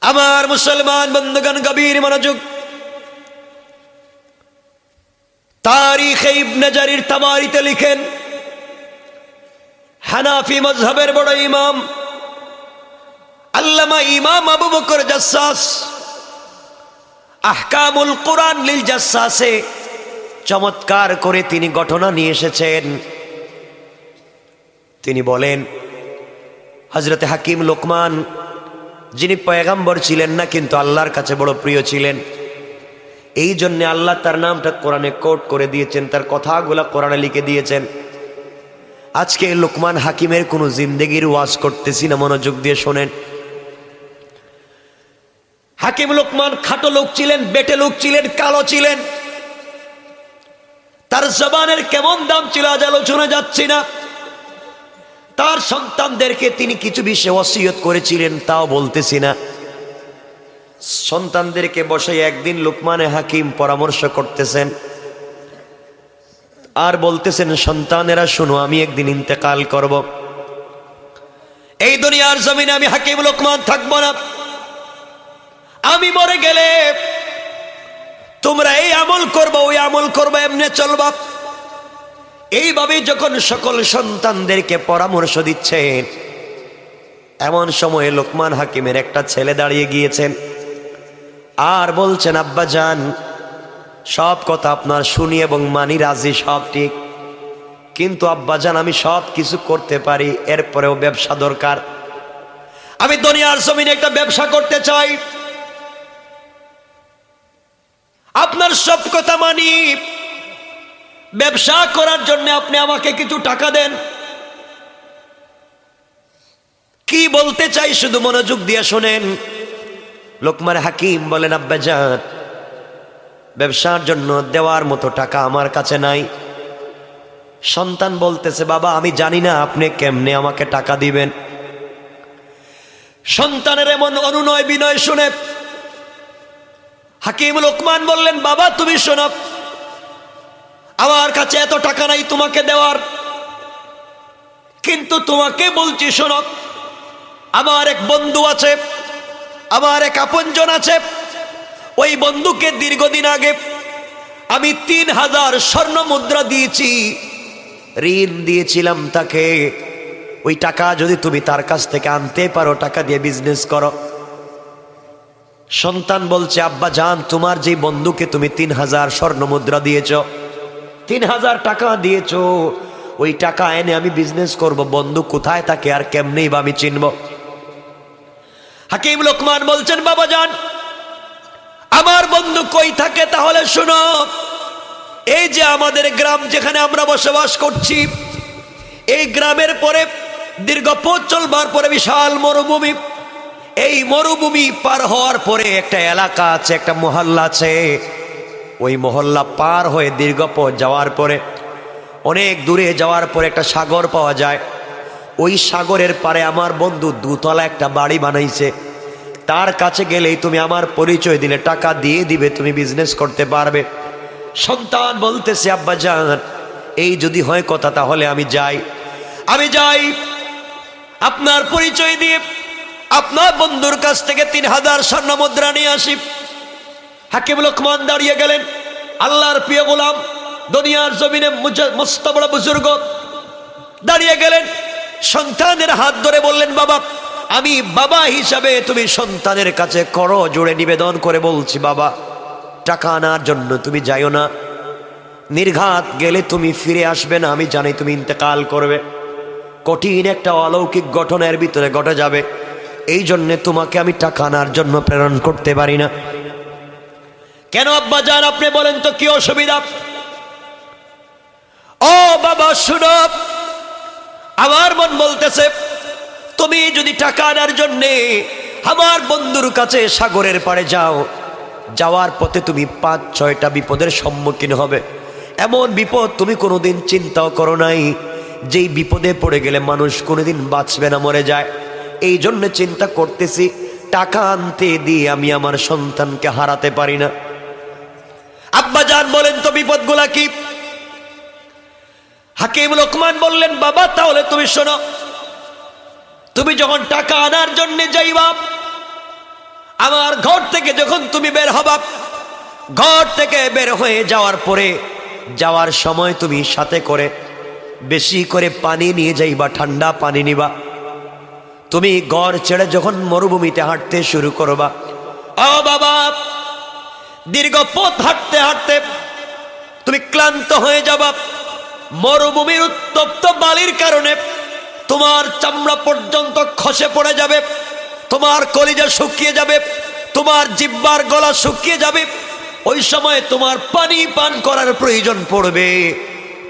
আমার মুসলমান বন্ধুগণ, গভীর মনোযোগ। তারিখে ইবনে জারির তাবারিতে লিখেন, হানাফি মাযহাবের বড় ইমাম আল্লামা ইমাম আবু বকর জাসসাস আহকামুল কুরআন লিল জাসসাসে চমৎকার করে তিনি ঘটনা নিয়ে এসেছেন। তিনি বলেন, হযরতে হাকিম লোকমান, যিনি পয়গম্বর ছিলেন না কিন্তু আল্লাহর কাছে বড় প্রিয় ছিলেন, এই জন্য আল্লাহ তার নামটা কোরআনে কোট করে দিয়েছেন, তার কথাগুলা কোরআনে লিখে দিয়েছেন। আজকে লোকমান হাকিমের কোনো জিন্দেগির ওয়াজ করতেছি না, মনোযোগ দিয়ে শোনেন। হাকিম লোকমান খাটো লোক ছিলেন, বেটে লোক ছিলেন, কালো ছিলেন। তার জবানের কেমন দাম ছিল আজ আলোচনা যাচ্ছি না। তার সন্তানদেরকে তিনি কিছু বিষয়ে ওসিয়ত করেছিলেন, তাও বলতেছি না। সন্তানদেরকে বসে একদিন লোকমানে হাকিম পরামর্শ করতেছেন আর বলতেছেন, সন্তানেরা শুনো, আমি একদিন ইন্তেকাল করব, এই দুনিয়ার জমিনে আমি হাকিম লোকমান থাকবো না। আমি মরে গেলে তোমরা এই আমল করবা, ওই আমল করবা, এমনি চলবা। এইভাবে যখন সকল সন্তানদেরকে পরামর্শ দিচ্ছেন, এমন সময়ে লোকমান হাকিমের একটা ছেলে দাঁড়িয়ে গিয়েছেন আর বলছেন, আব্বা জান, সব কথা আপনার শুনি এবং মানি, রাজি, সব ঠিক, কিন্তু আব্বা জান আমি সব কিছু করতে পারি, এরপরেও ব্যবসা দরকার। আমি দুনিয়ার জমিনে একটা ব্যবসা করতে চাই, আপনার সব কথা মানি, ব্যবসা করার জন্য আপনি আমাকে কিছু টাকা দেন। কি বলতে চাই শুধু মনোযোগ দিয়ে শোনেন। লোকমান হাকিম বলেন, আব্বা জান, ব্যবসার জন্য দেওয়ার মতো টাকা আমার কাছে নাই। সন্তান বলতেছে, বাবা আমি জানি না আপনি কেমনে আমাকে টাকা দিবেন। সন্তানের এমন অনুনয় বিনয় শুনে হাকিম লোকমান বললেন, বাবা তুমি শোনো, আমার কাছে এত টাকা নাই তোমাকে দেওয়ার, কিন্তু তোমাকে বলছি শোনো, আমার এক বন্ধু আছে, আমার এক আপনজন আছে। ওই বন্ধুকে দীর্ঘদিন আগে আমি 3000 স্বর্ণ মুদ্রা দিয়েছি, ঋণ দিয়েছিলাম তাকে। ওই টাকা যদি তুমি তার কাছ থেকে আনতে পারো, টাকা দিয়ে বিজনেস করো। সন্তান বলছে, আব্বা জান, তোমার যে বন্ধুকে তুমি 3000 স্বর্ণ মুদ্রা দিয়েছ, 3000 টাকা দিয়েছ, ওই টাকা এনে আমি বিজনেস করব, বন্ধু কোথায় থাকে আর কেমনেই বা আমি চিনব? হাকিম লোকমান বলছেন, বাবা জান, আমার বন্ধু কই থাকে তাহলে শুনো, এই যে আমাদের গ্রাম যেখানে আমরা বসবাস করছি, এই গ্রামের পরে দীর্ঘ পথ চলবার পরে বিশাল মরুভূমি। এই মরুভূমি পার হওয়ার পরে একটা এলাকা আছে, একটা মহল্লা আছে। ওই মহল্লা পার হয়ে দীর্ঘ পথ যাওয়ার পরে, অনেক দূরে যাওয়ার পরে একটা সাগর পাওয়া যায়। ওই সাগরের পারে আমার বন্ধু দুতলা একটা বাড়ি বানাইছে। তার কাছে গেলেই তুমি আমার পরিচয় দিলে টাকা দিয়ে দিবে, তুমি বিজনেস করতে পারবে। সন্তান বলতেছে, আব্বা জান, এই যদি হয় কথা তাহলে আমি যাই, আপনার পরিচয় দিয়ে আপনার বন্ধুর কাছ থেকে 3000 স্বর্ণ মুদ্রা নিয়ে আসি। হাকিম লোকমান দাঁড়িয়ে গেলেন, আল্লাহর প্রিয় গোলাম, দুনিয়ার জমিনে মস্ত বড় বুজুর্গ দাঁড়িয়ে গেলেন। সন্তানের হাত ধরে বললেন, বাবা, আমি বাবা হিসাবে তুমি সন্তানের কাছে করো জোড়ে নিবেদন করে বলছি, বাবা, টাকা আনার জন্য তুমি যাইও না, নির্ঘাত গেলে তুমি ফিরে আসবে না, আমি জানি তুমি ইন্তেকাল করবে, কঠিন একটা অলৌকিক ঘটনার ভিতরে ঘটে যাবে, এই জন্যে তোমাকে আমি টাকা আনার জন্য প্রেরণ করতে পারি না। কেন আব্বা জান আপনি বলেন তো, কি অসুবিধা? ও বাবা শুনো, আমার মন বলতেছে, তুমি যদি টাকা আনার জন্যে আমার বন্ধুর কাছে সাগরের পাড়ে যাও, যাওয়ার পথে তুমি 5-6টা বিপদের সম্মুখীন হবে। এমন বিপদ তুমি কোনোদিন চিন্তাও করো নাই, যেই বিপদে পড়ে গেলে মানুষ কোনোদিন বাঁচবে না, মরে যায়। এই জন্য চিন্তা করতেছি, টাকা আনতে দিয়ে আমি আমার সন্তানকে হারাতে পারি না। আব্বা জান বলেন তো বিপদগুলা কি? হাকিম লোকমান বললেন, বাবা তাহলে তুমি শোনো, তুমি যখন টাকা আনার জন্য যাইবা, আমার ঘর থেকে যখন তুমি বের হবা, ঘর থেকে বের হয়ে যাওয়ার পরে যাওয়ার সময় তুমি সাথে করে বেশি করে পানি নিয়ে যাইবা, ঠান্ডা পানি নিবা। তুমি ঘর ছেড়ে যখন মরুভূমিতে হাঁটতে শুরু করবা, ও বাবা, দীর্ঘ পথ হাঁটতে হাঁটতে তুমি ক্লান্ত হয়ে যাবা। মরুভূমির উত্তপ্ত বালির কারণে তোমার চামড়া পর্যন্ত খসে পড়ে যাবে, তোমার কলিজা শুকিয়ে যাবে, তোমার জিহ্বার গলা শুকিয়ে যাবে। ওই সময় তোমার পানি পান করার প্রয়োজন পড়বে।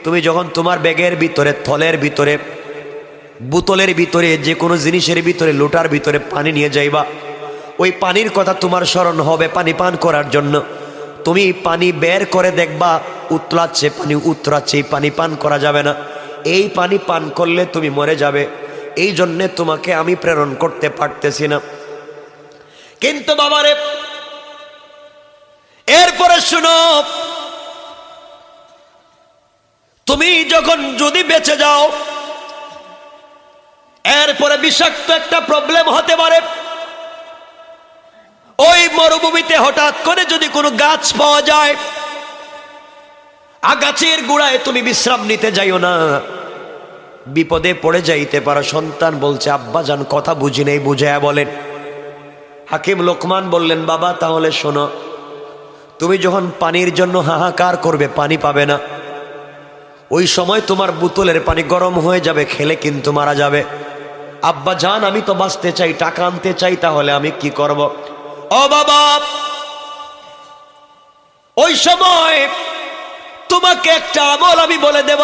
তুমি যখন তোমার ব্যাগের ভিতরে, থলের ভিতরে, বোতলের ভিতরে, যে কোনো জিনিসের ভিতরে, লোটার ভিতরে পানি নিয়ে যাইবা, ওই পানির কথা তোমার স্মরণ হবে পানি পান করার জন্য। তুমি পানি বের করে দেখবা উতলাচ্ছে, পানি উতরাচ্ছে, এই পানি পান করা যাবে না। এই পানি পান করলে তুমি মরে যাবে, এই জন্যে তোমাকে আমি প্রেরণ করতে পারতেছি না। কিন্তু বাবারে, এরপরে শুনো, তুমি যখন যদি বেঁচে যাও, এরপরে বিষাক্ত একটা প্রবলেম হতে পারে। ওই মরুভূমিতে হঠাৎ করে যদি কোনো গাছ পাওয়া যায়, গাছের গোড়ায় তুমি বিশ্রাম নিতে যাইও না, বিপদে পড়ে যাইতে পারো। সন্তান বলছে, আব্বা জান কথা বুঝি নেই, বুঝায়া বলেন। হাকিম লোকমান বললেন, বাবা তাহলে শোনো, তুমি যখন পানির জন্য হাহাকার করবে, পানি পাবে না, ওই সময় তোমার বোতলের পানি গরম হয়ে যাবে, খেলে কিন্তু মারা যাবে। আব্বা জান, আমি তো বাঁচতে চাই, টাকা আনতে চাই, তাহলে আমি কি করব? ও বাবা, ওই সময় তোমাকে একটা আমল আমি বলে দেব।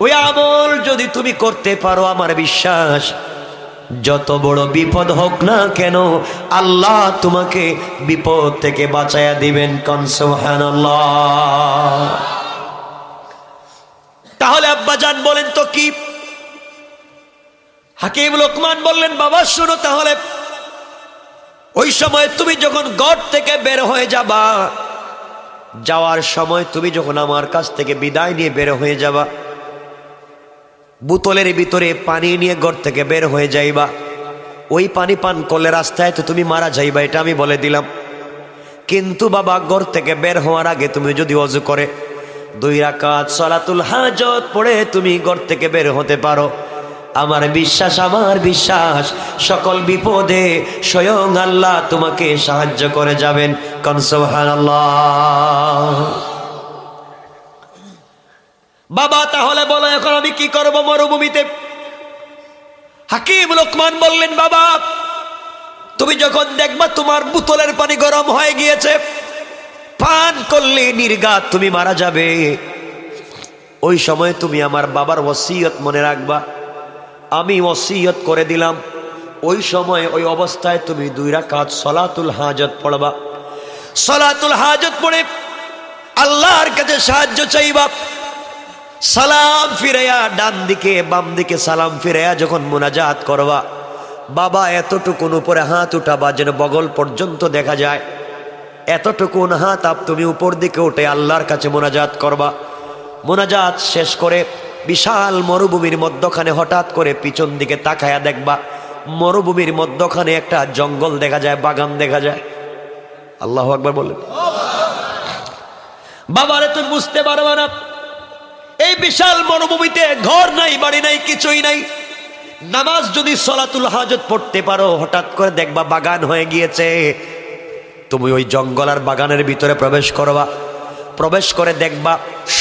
ওই আমল যদি তুমি করতে পারো, আমার বিশ্বাস যত বড় বিপদ হোক না কেন, আল্লাহ তোমাকে বিপদ থেকে বাঁচায়া দিবেন। কোন সুবহানাল্লাহ। তাহলে আব্বা জান বলেন তো কি? হাকিম লোকমান বললেন, বাবা শোনো, তাহলে ওই সময় তুমি যখন ঘর থেকে বের হয়ে যাবা, যাওয়ার সময় তুমি যখন আমার কাছ থেকে বিদায় নিয়ে বের হয়ে যাবা, বোতলের ভিতরে পানি নিয়ে ঘর থেকে বের হয়ে যাইবা। ওই পানি পান করলে রাস্তায় তো তুমি মারা যাইবা, এটা আমি বলে দিলাম। কিন্তু বাবা, ঘর থেকে বের হওয়ার আগে তুমি যদি ওযু করে 2 রাকাত সালাতুল হাজত পড়ে তুমি ঘর থেকে বের হতে পারো, আমার বিশ্বাস সকল বিপদে স্বয়ং আল্লাহ তোমাকে সাহায্য করে যাবেন। কোন সুবহানাল্লাহ। বাবা তাহলে বলো, এখন আমি কি করব মরুভূমিতে? হাকিম লোকমান বললেন, বাবা তুমি যখন দেখবা তোমার বোতলের পানি গরম হয়ে গিয়েছে, পান করলে নির্ঘাত তুমি মারা যাবে, ওই সময় তুমি আমার বাবার ওসিয়ত মনে রাখবা। আমি ওসিয়ত করে দিলাম, ওই সময় ওই অবস্থায় তুমি 2 রাকাত সালাতুল হাজত পড়বা। সালাতুল হাজত পড়ে আল্লাহর কাছে সাহায্য চাইবা। সালাম ফিরাইয়া ডান দিকে বাম দিকে সালাম ফিরাইয়া যখন মুনাজাত করবা, বাবা এতটুকুন উপরে হাত উঠাবা যেন বগল পর্যন্ত দেখা যায়। এতটুকুন হাত তুমি উপর দিকে উঠে আল্লাহর কাছে মুনাজাত করবা। মুনাজাত শেষ করে বিশাল মরুভূমির মধ্যখানে হঠাৎ করে পিছন দিকে তাকায়া দেখবা, মরুভূমির মধ্যখানে একটা জঙ্গল দেখা যায়, বাগান দেখা যায়। আল্লাহু আকবার বলেন। বাবারে তুমি বুঝতে পারবা না, এই বিশাল মরুভূমিতে ঘর নাই, বাড়ি নাই, কিছুই নাই। নামাজ যদি সালাতুল হাজত পড়তে পারো, হঠাৎ করে দেখবা বাগান হয়ে গিয়েছে। তুমি ওই জঙ্গল আর বাগানের ভিতরে প্রবেশ করবা। প্রবেশ করে দেখবা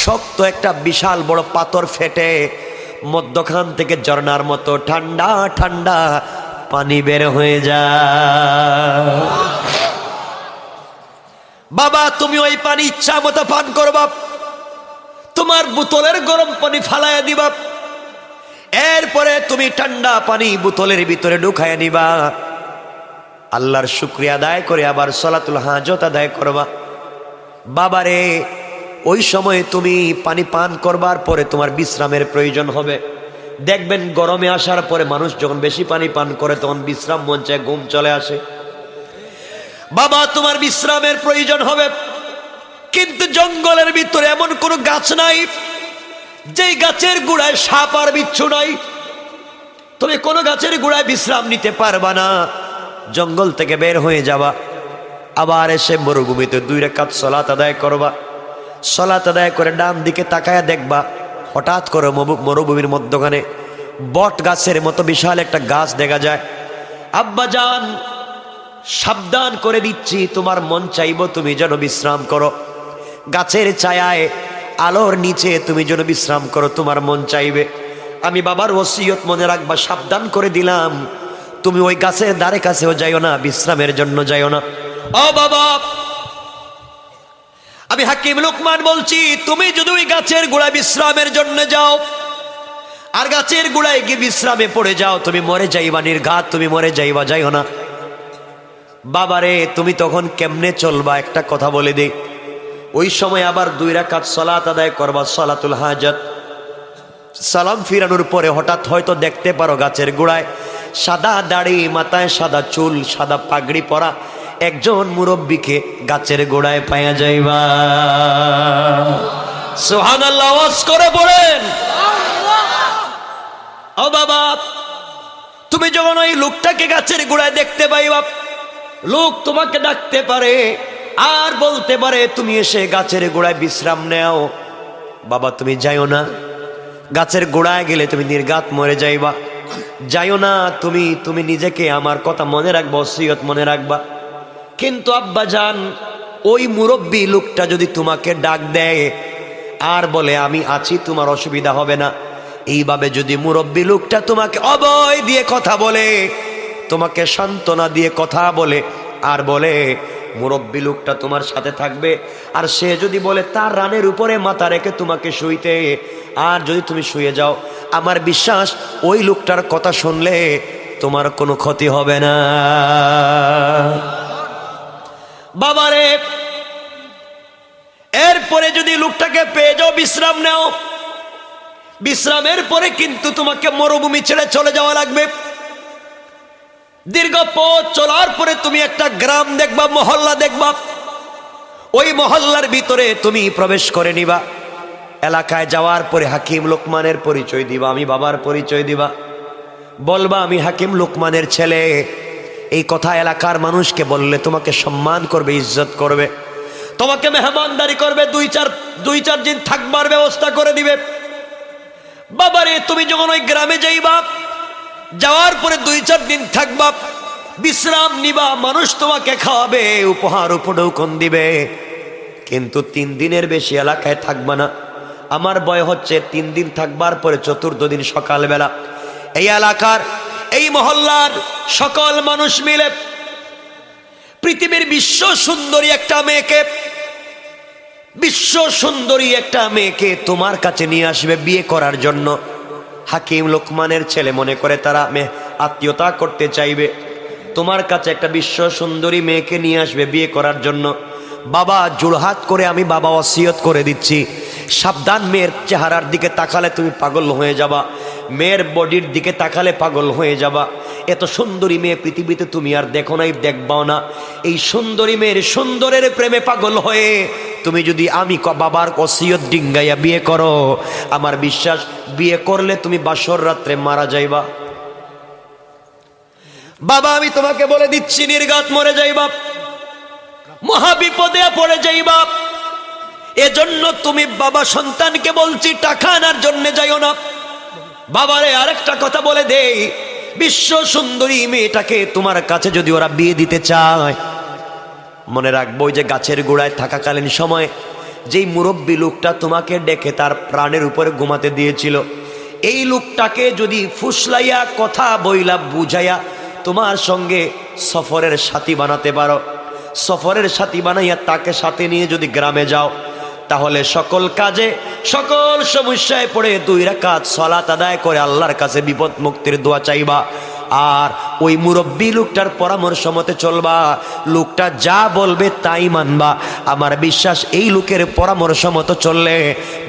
শক্ত একটা বিশাল বড় পাথর ফেটে মধ্যখান থেকে ঝর্ণার মতো ঠান্ডা ঠান্ডা পানি বের হয়ে যায়। বাবা তুমি ওই পানি ইচ্ছা মতো পান করবা, তোমার বোতলের গরম পানি ফালাইয়া দিবা, এরপরে তুমি ঠান্ডা পানি বোতলের ভিতরে ঢুকাইয়া নিবা। আল্লাহর শুকরিয়া আদায় করে আবার সালাতুল হাজত আদায় করবা। বাবারে ওই সময় তুমি পানি পান করবার পরে তোমার বিশ্রামের প্রয়োজন হবে। দেখবেন গরমে আসার পরে মানুষ যখন বেশি পানি পান করে তখন বিশ্রাম মন চায়, ঘুম চলে আসে। বাবা তোমার বিশ্রামের প্রয়োজন হবে, কিন্তু জঙ্গলের ভিতরে এমন কোনো গাছ নাই যেই গাছের গোড়ায় সাপ আর বিচ্ছু নাই। তুমি কোনো গাছের গোড়ায় বিশ্রাম নিতে পারবা না। জঙ্গল থেকে বের হয়ে যাবা, আবার এসে মরুভূমিতে 2 রাকাত সালাত আদায় করবা। সালাত আদায় করে ডান দিকে তাকায়া দেখবা হঠাৎ করে মরুভূমির মধ্যখানে বট গাছের মতো বিশাল একটা গাছ দেখা যায়। আব্বা জান, সাবধান করে দিচ্ছি, তোমার মন চাইব তুমি যেন বিশ্রাম করো, গাছের ছায়ায় আলোর নিচে তুমি যেন বিশ্রাম করো, তোমার মন চাইবে। আমি বাবার ওসিয়ত মনে রাখবা, সাবধান করে দিলাম, তুমি ওই গাছের ধারে কাছেও যাইও না, বিশ্রামের জন্য যাইও না। ও বাবা, আমি হাকিম লুকমান বলছি, তুমি যদি ওই গাছের গোড়ায় বিশ্রামের জন্য যাও আর গাছের গোড়ায় গিয়ে বিশ্রামে পড়ে যাও, তুমি মরে যাইবা, নির্ঘাত তুমি মরে যাইবা, যাইও না। বাবারে, তুমি তখন কেমনে চলবা একটা কথা বলে দেই। ওই সময় আবার 2 রাকাত সালাত আদায় করবা, সালাতুল হাজাত। সালাম ফিরানোর পরে হঠাৎ হয়তো দেখতে পারো গাছের গোড়ায় সাদা দাড়ি, মাথায় সাদা চুল, সাদা পাগড়ি পরা একজন মুরব্বীকে গাছের গোড়ায় পায়া যাইবা। সুবহানাল্লাহ, আওয়াজ করে বলেন। ও বাবা, তুমি যখন ওই লোকটাকে গাছের গোড়ায় দেখতে পাইবা, লোক তোমাকে ডাকতে পারে আর বলতে পারে তুমি এসে গাছের গোড়ায় বিশ্রাম নেও। বাবা, তুমি যাইও না, গাছের গোড়ায় গেলে তুমি নির্ঘাত মরে যাইবা, যাইও না। তুমি নিজেকে আমার কথা মনে রাখবা, ওসিয়ত মনে রাখবা। কিন্তু আব্বা জান, ওই মুরব্বী লোকটা যদি তোমাকে ডাক দেয় আর বলে আমি আছি, তোমার অসুবিধা হবে না, এইভাবে যদি মুরব্বী লোকটা তোমাকে অভয় দিয়ে কথা বলে, তোমাকে সান্ত্বনা দিয়ে কথা বলে আর বলে মুরব্বী লোকটা তোমার সাথে থাকবে, আর সে যদি বলে তার রানের উপরে মাথা রেখে তোমাকে শুইতে, আর যদি তুমি শুয়ে যাও, আমার বিশ্বাস ওই লোকটার কথা শুনলে তোমার কোনো ক্ষতি হবে না। বাবারে, এরপরে যদি লোকটাকে পেয়ে যাও, বিশ্রাম নাও, বিশ্রামের পরে কিন্তু তোমাকে মরুভূমি ছেড়ে চলে যাওয়া লাগবে। দীর্ঘ পথ চলার পরে তুমি একটা গ্রাম দেখবা, মহল্লা দেখবা, ওই মহল্লার ভিতরে তুমি প্রবেশ করে নিবা। এলাকায় যাওয়ার পরে হাকিম লোকমানের পরিচয় দিবা, আমি বাবার পরিচয় দিবা, বলবা আমি হাকিম লোকমানের ছেলে। এই কথা এলাকার মানুষকে বললে তোমাকে সম্মান করবে, ইজ্জত করবে, তোমাকে মেহমানদারি করবে, 2-4 দিন থাকবার ব্যবস্থা করে দিবে। বাবারে, তুমি যখন ওই গ্রামে যাইবা, যাওয়ার পরে 2-4 দিন থাকবা, বিশ্রাম নিবা, মানুষ তোমাকে খাওয়াবে, উপহার উপঢৌকন দিবে, কিন্তু 3 দিনের বেশি এলাকায় থাকবা না। আমার ভয় হচ্ছে 3 দিন থাকবার পরে 4র্থ দিন সকালবেলা এই এলাকার, এই মহল্লার সকল মানুষ মিলে পৃথিবীর বিশ্ব সুন্দরী একটা মেয়েকে তোমার কাছে নিয়ে আসবে বিয়ে করার জন্য। হাকিম লোকমানের ছেলে মনে করে তারা আত্মীয়তা করতে চাইবে, তোমার কাছে একটা বিশ্ব সুন্দরী মেয়েকে নিয়ে আসবে বিয়ে করার জন্য। বাবা, জোড়হাত করে আমি বাবা ওসিয়ত করে দিচ্ছি, সাবধান, মেয়ের চেহারার দিকে তাকালে তুমি পাগল হয়ে যাবা, মেয়ের বডির দিকে তাকালে পাগল হয়ে যাবা। এত সুন্দরী মেয়ে পৃথিবীতে তুমি আর দেখো নাই, দেখবাও না। এই সুন্দরী মেয়ের সুন্দরের প্রেমে পাগল হয়ে তুমি যদি আমি বাবার ওসিয়ত ডিঙ্গাইয়া বিয়ে করো, আমার বিশ্বাস বিয়ে করলে তুমি বাসর রাত্রে মারা যাইবা। বাবা, আমি তোমাকে বলে দিচ্ছি, নির্ঘাত মরে যাইবা, মহাবিপদে পড়ে যাইবা। এজন্য তুমি বাবা সন্তানকে বলছি টাকা আনার জন্য যাইও না। বাবারে, আরেকটা কথা বলে দেই, বিশ্ব সুন্দরী মেয়েটাকে তোমার কাছে যদি ওরা বিয়ে দিতে চায়, মনে রাখবো যে গাছের গোড়ায় থাকাকালীন সময় যেই মুরব্বী লোকটা তোমাকে ডেকে তার প্রাণের উপরে ঘুমাতে দিয়েছিল, এই লোকটাকে যদি ফুসলাইয়া কথা বইলা বুঝাইয়া তোমার সঙ্গে সফরের সাথী বানাতে পারো, সফরের সাথী বানাইয়া তাকে সাথে নিয়ে যদি গ্রামে যাও, তাহলে সকল কাজে সকল সমস্যায় পড়ে 2 রাকাত সালাত আদায় করে আল্লাহর কাছে বিপদ মুক্তির দোয়া চাইবা। আর ওই মুরব্বী লোকটার পরামর্শ মতে চলবা, লোকটা যা বলবে তাই মানবা। আমার বিশ্বাস এই লোকের পরামর্শ মতো চললে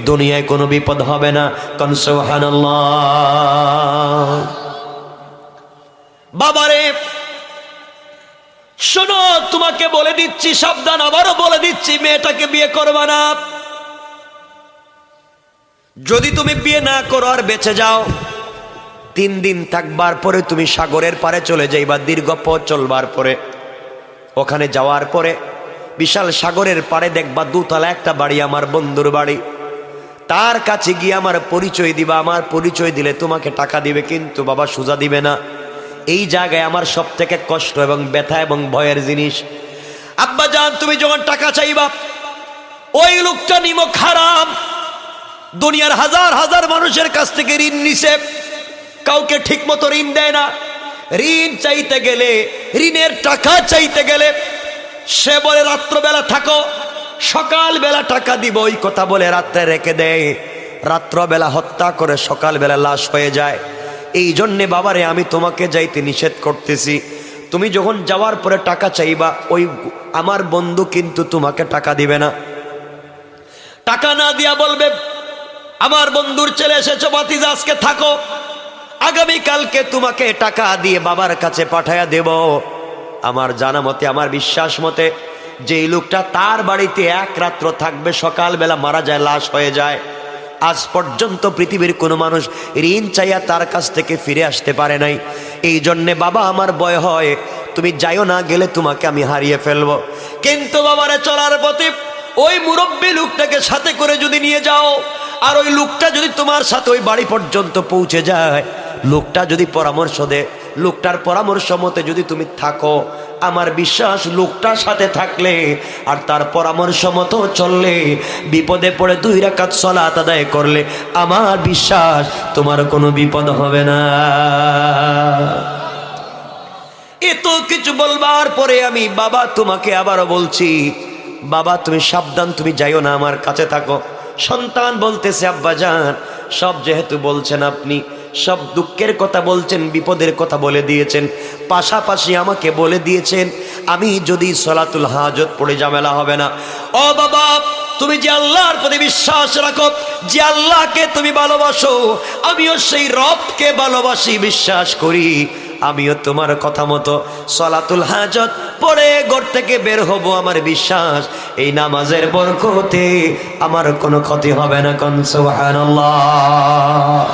দুনিয়ায় কোনো বিপদ হবে না। কোন সুবহানাল্লাহ। বাবারে শোনো, তোমাকে বলে দিচ্ছি, সাবধান, আবারও বলে দিচ্ছি, মেয়েটাকে বিয়ে করবা না। যদি তুমি বিয়ে না করো আর বেঁচে যাও, 3 দিন থাকবার পরে তুমি সাগরের পারে চলে যাইবা। দীর্ঘ পথ চলবার পরে ওখানে যাওয়ার পরে বিশাল সাগরের পারে দেখবা দোতলা একটা বাড়ি, আমার বন্ধুর বাড়ি। তার কাছে গিয়ে আমার পরিচয় দিবা। আমার পরিচয় দিলে তোমাকে টাকা দিবে, কিন্তু বাবা সোজা দিবে না। এই জায়গায় আমার সব থেকে কষ্ট এবং ব্যথা এবং ভয়ের জিনিস। আব্বা জান, তুমি যখন টাকা চাইবা, ওই লোকটা নিমক হারাম, দুনিয়ার হাজার হাজার মানুষের কাছ থেকে ঋণ নিছে, কাউকে ঠিক মতো ঋণ দেয় না। ঋণ চাইতে গেলে, ঋণের টাকা চাইতে গেলে সে বলে রাত্রবেলা থাকো, সকালবেলা টাকা দিব, ওই কথা বলে রাত্রে রেখে দেয়। রাত্রবেলা হত্যা করে সকালবেলা লাশ হয়ে যায়। এই জন্যে বাবারে আমি তোমাকে যাইতে নিষেধ করতেছি। তুমি যখন যাওয়ার পরে টাকা চাইবা, ওই আমার বন্ধু কিন্তু তোমাকে টাকা দিবে না। টাকা না দিয়া বলবে, আমার বন্ধুর ছেলে এসেছে, ভাতিজা আজকে থাকো, আগামীকালকে তোমাকে টাকা দিয়ে বাবার কাছে পাঠায়া দেব। আমার জানা মতে, আমার বিশ্বাস মতে, যেই লোকটা তার বাড়িতে এক রাত্র থাকবে, সকালবেলা মারা যায়, লাশ হয়ে যায়, আজ পর্যন্ত পৃথিবীর কোনো মানুষ ঋণ চাইয়া তার কাছ থেকে ফিরে আসতে পারে নাই। এই জন্যে বাবা আমার ভয় হয়, তুমি যাইও না, গেলে তোমাকে আমি হারিয়ে ফেলবো। কিন্তু বাবারে চলার পথে ওই মুরব্বী লোকটাকে সাথে করে যদি নিয়ে যাও, আর ওই লোকটা যদি তোমার সাথে ওই বাড়ি পর্যন্ত পৌঁছে যায়, লোকটা যদি পরামর্শ দেয়, লোকটার পরামর্শ মতে যদি তুমি থাকো, আমার বিশ্বাস লোকটার সাথে থাকলে আর তার পরামর্শ মতো চললে, বিপদে পড়ে 2 রাকাত সালাত আদায় করলে, আমার বিশ্বাস তোমার কোনো বিপদ হবে না। এত কিছু বলবার পরে আমি বাবা তোমাকে আবারও বলছি, বাবা তুমি সাবধান, তুমি যাইও না, আমার কাছে থাকো। সন্তান বলতেছে, আব্বা জান, সব যেহেতু বলছেন, আপনি সব দুঃখের কথা বলছেন, বিপদের কথা বলে দিয়েছেন, পাশাপাশি আমাকে বলে দিয়েছেন আমি যদি সলাতুল হাজত পড়ে ঝামেলা হবে না। ও বাবা, তুমি যে আল্লাহর প্রতি বিশ্বাস রাখো, যে আল্লাহকে তুমি ভালোবাসো, আমিও সেই রবকে ভালোবাসি, বিশ্বাস করি। আমিও তোমার কথা মতো সলাতুল হাজত পড়ে ঘর থেকে বের হব। আমার বিশ্বাস এই নামাজের বরকতে আমার কোনো ক্ষতি হবে না। কোন সুবহানাল্লাহ।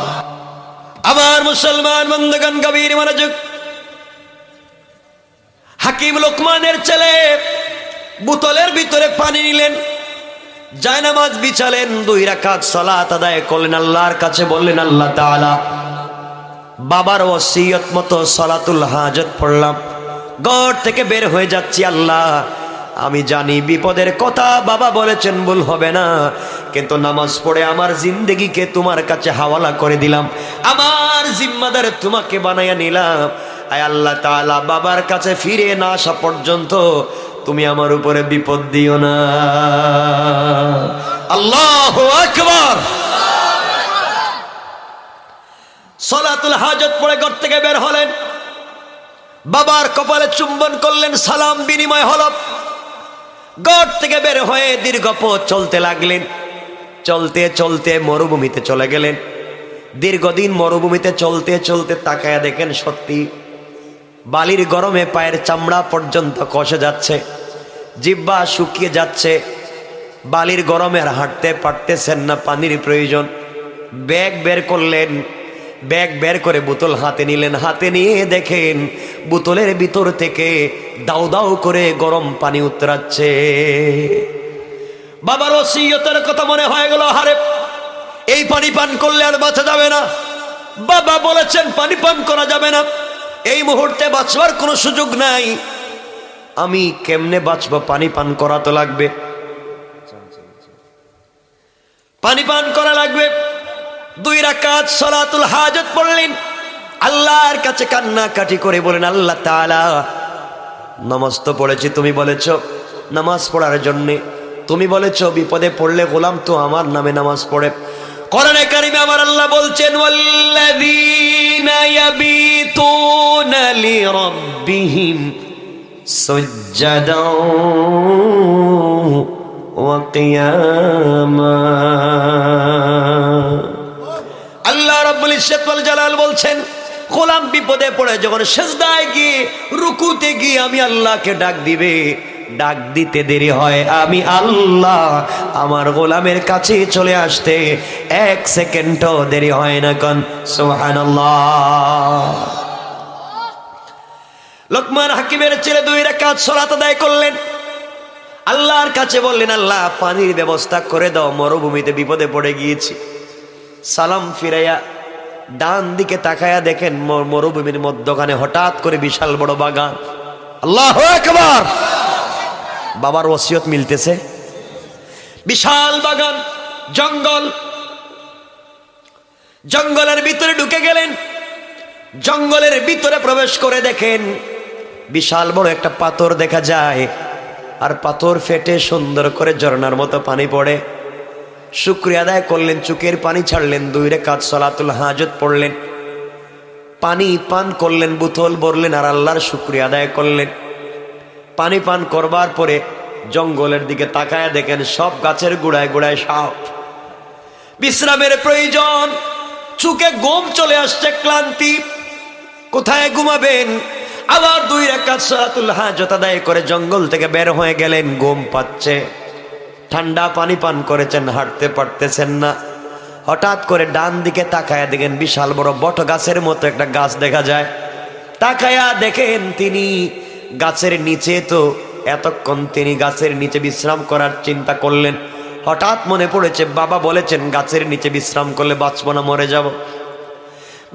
আমার মুসলমান বন্ধুগণ, গভীর মনোযোগ। হাকিম লোকমানের ছেলে বোতলের ভিতরে পানি নিলেন, জায়নামাজ বিছালেন, 2 রাকাত সালাত আদায় করলেন, আল্লাহর কাছে বললেন, আল্লাহ তাআলা, বাবার ওসিয়ত মতো সলাতুল হাজত পড়লাম, ঘর থেকে বের হয়ে যাচ্ছি। আল্লাহ, আমি জানি বিপদের কথা বাবা বলেছেন, ভুল হবে না, কিন্তু নামাজ পড়ে আমার জিন্দেগিকে তোমার কাছে হাওয়ালা করে দিলাম, আমার জিম্মাদার তোমাকে বানাইয়া নিলাম। আয় আল্লাহ তাআলা, বাবার কাছে ফিরে না আসা পর্যন্ত তুমি আমার উপরে বিপদ দিও না। আল্লাহু আকবার। সলাতুল হাজত পড়ে ঘর থেকে বের হলেন, বাবার কপালে চুম্বন করলেন, সালাম বিনিময় হল। ঘর থেকে বের হয়ে দীর্ঘ পথ চলতে লাগলেন। চলতে চলতে মরুভূমিতে চলে গেলেন। দীর্ঘদিন মরুভূমিতে চলতে চলতে তাকায়া দেখেন, সত্যি বালির গরমে পায়ের চামড়া পর্যন্ত কষে যাচ্ছে, জিহ্বা শুকিয়ে যাচ্ছে, বালির গরমে আর হাঁটতে পারতেছেন না, পানির প্রয়োজন। ব্যাগ বের করলেন, ব্যাগ বের করে বোতল হাতে নিলেন, হাতে নিয়ে দেখেন বোতলের ভিতর থেকে দাউ দাউ করে গরম পানি উতরাচ্ছে। বাবার ওসিয়তের কথা মনে হয়ে গেল, হারে এই পানি পান করলে আর বাঁচা যাবে না। বাবা বলেছেন পানি পান করা যাবে না, এই মুহূর্তে বাঁচবার কোনো সুযোগ নাই, আমি কেমনে বাঁচবো? পানি পান করা তো লাগবে, পানি পান করা লাগবে। 2 রাকাত সালাতুল হাজত পড়লেন, আল্লাহর কাছে কান্নাকাটি করে বলেন, আল্লাহ তাআলা, নামাজ তো পড়েছি, তুমি বলেছ নামাজ পড়ার জন্যে, তুমি বলেছ বিপদে পড়লে গোলাম তো আমার নামে নামাজ পড়ে। কোরআনে কারিমে আমার আল্লাহ বলছেন, ওয়াল্লাযীনা ইয়াবিতুনা লিরাব্বিহিম সুজদাও ওয়া কিয়ামা। আল্লাহ রাব্বুল ইজ্জত ওয়াল জালাল বলছেন, গোলাম বিপদে পড়ে যখন সিজদায় গিয়ে, রুকুতে গিয়ে আমি আল্লাহকে ডাক দিবে, ডাক দিতে দেরি হয়, আমি আল্লাহ আমার গোলামের কাছে চলে আসতে 1 সেকেন্ডও দেরি হয় না। কোন সুবহানাল্লাহ। লোকমান হাকিমের ছেলে 2 রাকাত সালাত আদায় করলেন, আল্লাহর কাছে বললেন, আল্লাহ পানির ব্যবস্থা করে দাও, মরুভূমিতে বিপদে পড়ে গিয়েছি। সালাম ফিরাইয়া ডান দিকে তাকায়া দেখেন মরুভূমির মধ্যখানে হঠাৎ করে বিশাল বড় বাগান। আল্লাহু আকবার। বাবার ওসিয়ত মিলতেছে। বিশাল বাগান, জঙ্গল, জঙ্গলের ভিতরে ঢুকে গেলেন। জঙ্গলের ভিতরে প্রবেশ করে দেখেন বিশাল বড় একটা পাথর দেখা যায়, আর পাথর ফেটে সুন্দর করে ঝর্ণার মতো পানি পড়ে। শুকরিয়া আদায় করলেন, চোখের পানি ছাড়লেন, 2 রাকাত সালাতুল হাজত পড়লেন, পানি পান করলেন, বোতল ভরলেন আর আল্লাহর শুকরিয়া আদায় করলেন। পানি পান করবার পরে জঙ্গলের দিকে তাকায় দেখেন সব গাছের গোড়ায় গোড়ায় সাপ। বিশ্রামের প্রয়োজন, চোখে ঘুম চলে আসছে, ক্লান্তি, কোথায় ঘুমাবেন? আবার 2 রাকাত সালাতুল হাজত আদায় করে জঙ্গল থেকে বের হয়ে গেলেন। ঘুম পাচ্ছে, ঠান্ডা পানি পান করেছেন, হাঁটতে পারতেছেন না। হঠাৎ করে ডান দিকে তাকায়া দেখেন বিশাল বড় বট গাছের মতো একটা গাছ দেখা যায়। তাকায়া দেখেন তিনি গাছের নিচে, তো এতক্ষণ তিনি গাছের নিচে বিশ্রাম করার চিন্তা করলেন। হঠাৎ মনে পড়েছে বাবা বলেছেন গাছের নিচে বিশ্রাম করলে বাঁচবো না, মরে যাব।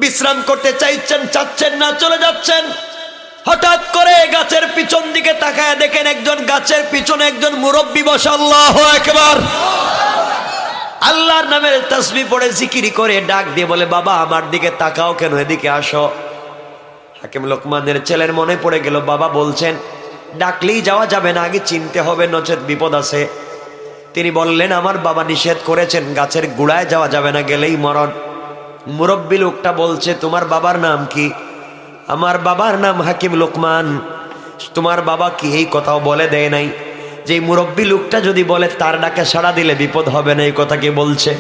বিশ্রাম করতে চাচ্ছেন না, চলে যাচ্ছেন। হঠাৎ করে গাছের পিছন দিকে তাকায় দেখেন একজন গাছের পিছনে একজন মুরব্বী বসা। আল্লাহু আকবার। আল্লাহর নামের তাসবিহ পড়ে জিকির করে ডাক দিয়ে বলে, বাবা আমার দিকে তাকাও কেন, এদিকে আসো। হাকিম লোকমানের ছেলের মনে পড়ে গেল বাবা বলছেন ডাকলেই যাওয়া যাবে না, আগে চিনতে হবে, নচেত বিপদ আছে। তিনি বললেন আমার বাবা নিষেধ করেছেন, গাছের গোড়ায় যাওয়া যাবে না, গেলেই মরণ। মুরব্বী লোকটা বলছে তোমার বাবার নাম কি? আমার বাবার নাম হাকিম লোকমান। তোমার বাবা কি এই কথাও বলে দেয় নাই যে মুরব্বী লোকটা যদি বলে তার ডাকে সাড়া দিলে বিপদ হবে না, এই কথা কি বলছে?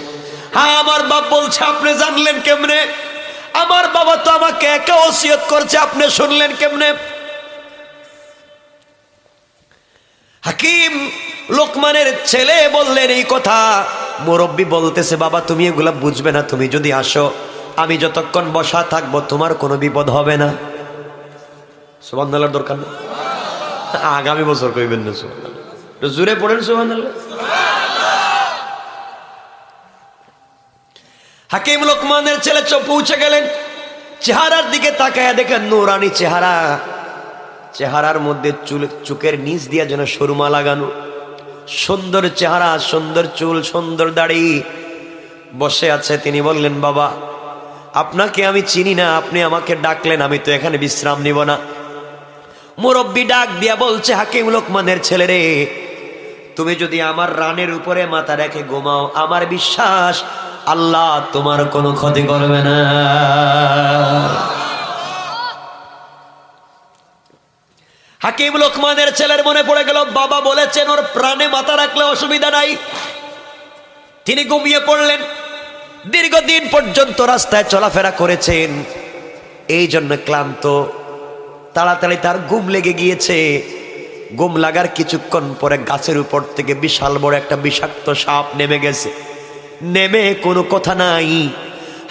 হ্যাঁ আমার বাপ বলছে। আপনি জানলেন কেমনে? আমার বাবা তো আমাকে একা ওসিয়ত করছে, আপনি শুনলেন কেমনে? হাকিম লোকমানের ছেলে বললেন এই কথা। মুরব্বী বলতেছে বাবা তুমি এগুলা বুঝবে না, তুমি যদি আসো আমি যতক্ষণ বসা থাকবো তোমার কোনো বিপদ হবে না। সুবহানাল্লাহর দরকার না, আগামী বছর কইবেন না সুবহানাল্লাহ, জোরে পড়েন সুবহানাল্লাহ। হাকিম লোকমানের ছেলে পৌঁছে গেলেন, চেহারার দিকে তাকায় দেখেন নূরানি চেহারা, চেহারার মধ্যে চুলের নিচ দিয়ে যেন সুরমা লাগানো, সুন্দর চেহারা, সুন্দর চুল, সুন্দর দাড়ি, বসে আছে। তিনি বললেন বাবা আপনাকে আমি চিনি না, আপনি আমাকে ডাকলেন, আমি তো এখানে বিশ্রাম নিব না। মুরব্বী ডাক দিয়া বলছে হাকিম লোকমানের ছেলে রে, তুমি যদি আমার রানের উপরে মাথা রেখে ঘুমাও আমার বিশ্বাস আল্লাহ তোমার কোনো ক্ষতি করবে না। হাকিম লোকমানের ছেলের মনে পড়ে গেল বাবা বলেছেন ওর প্রাণে মাথা রাখলে অসুবিধা নাই। তিনি ঘুমিয়ে পড়লেন। দীর্ঘদিন পর্যন্ত রাস্তায় চলাফেরা করেছেন, এই জন্য ক্লান্ত, তাড়াতাড়ি তার ঘুম লেগে গিয়েছে। ঘুম লাগার কিছুক্ষণ পরে গাছের উপর থেকে বিশাল বড় একটা বিষাক্ত সাপ নেমে গেছে। নেমে কোনো কথা নাই,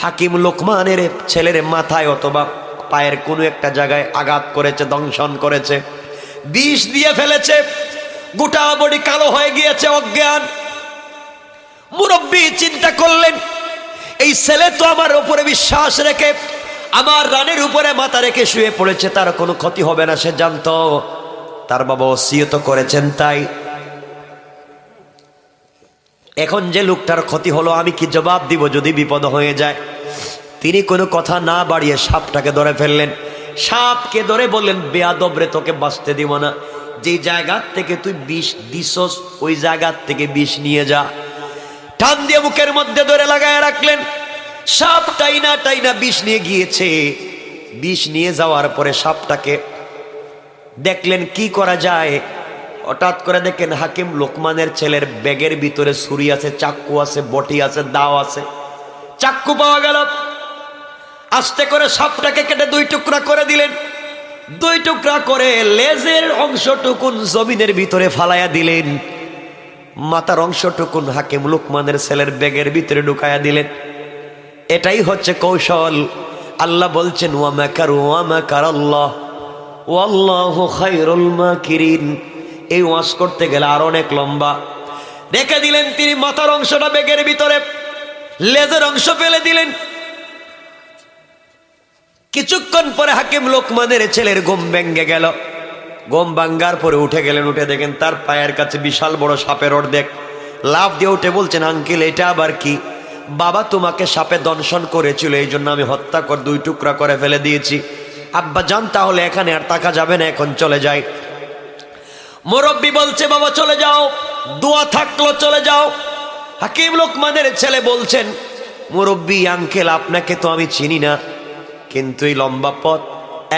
হাকিম লোকমানের ছেলের মাথায় অথবা পায়ের কোনো একটা জায়গায় আঘাত করেছে, দংশন করেছে, বিষ দিয়ে ফেলেছে, গোটা বডি কালো হয়ে গিয়েছে, অজ্ঞান। মুরব্বী চিন্তা করলেন এই ছেলে তো আমার উপরে বিশ্বাস রেখে আমার রানের উপরে মাথা রেখে শুয়ে পড়েছে, তার কোনো ক্ষতি হবে না, সে জানতো তার বাবা ওসিয়ত করেছেন। তাই এখন যে লোকটার ক্ষতি হলো আমি কি জবাব দিব যদি বিপদ হয়ে যায়? তিনি কোনো কথা না বাড়িয়ে সাপটাকে ধরে ফেললেন। সাপকে ধরে বললেন বেয়াদব রে, তোকে বাঁচতে দিব না, যে জায়গা থেকে তুই বিষ দিছস ওই জায়গা থেকে বিষ নিয়ে যা। টান দিয়ে মুখের মধ্যে ধরে লাগায় রাখলেন। সাপ টাইনা টাইনা বিষ নিয়ে গিয়েছে। বিষ নিয়ে যাওয়ার পরে সাপটাকে দেখলেন কি করা যায়। হঠাৎ করে দেখেন হাকিম লোকমানের ছেলের ব্যাগের ভিতরে ছুরি আছে, চাক্কু আছে, বটি আছে, দাও আছে। চাক্কু পাওয়া গেল, আস্তে করে সাপটাকে কেটে 2 টুকরা করে দিলেন। দুই টুকরা করে লেজের অংশটুকুন জমিনের ভিতরে ফালাইয়া দিলেন, মাথার অংশটুকুন হাকিম লুকমানের ছেলের ব্যাগের ভিতরে ঢুকাইয়া দিলেন। এটাই হচ্ছে কৌশল। আল্লাহ বলছেন ওয়া মাকারু ওয়া মাকারাল্লাহ ওয়াল্লাহু খায়রুল মাকিরিন। এই ওয়াজ করতে গেলে আর অনেক লম্বা। রেখে দিলেন তিনি মাথার অংশটা ব্যাগের ভিতরে, লেজের অংশ ফেলে দিলেন। কিছুক্ষণ পরে হাকিম লোকমানের ছেলের ঘুম ভেঙে গেল। ঘুম ভাঙ্গার পরে উঠে গেলেন, উঠে দেখেন তার পায়ের কাছে বিশাল বড় সাপের অর্ধেক। লাফ দিয়ে উঠে বলছেন, আঙ্কেল এটা আবার কি? বাবা তোমাকে সাপে দংশন করেছিল, এই জন্য আমি হত্যা করে দুই টুকরা করে ফেলে দিয়েছি। আব্বা জান তাহলে এখানে আর থাকা যাবে না, এখন চলে যাই। মুরব্বী বলছে বাবা চলে যাও, দোয়া থাকলো চলে যাও। হাকিম লোকমানের ছেলে বলছেন, মুরব্বী আঙ্কেল আপনাকে তো আমি চিনি না, কিন্তু এই লম্বা পথ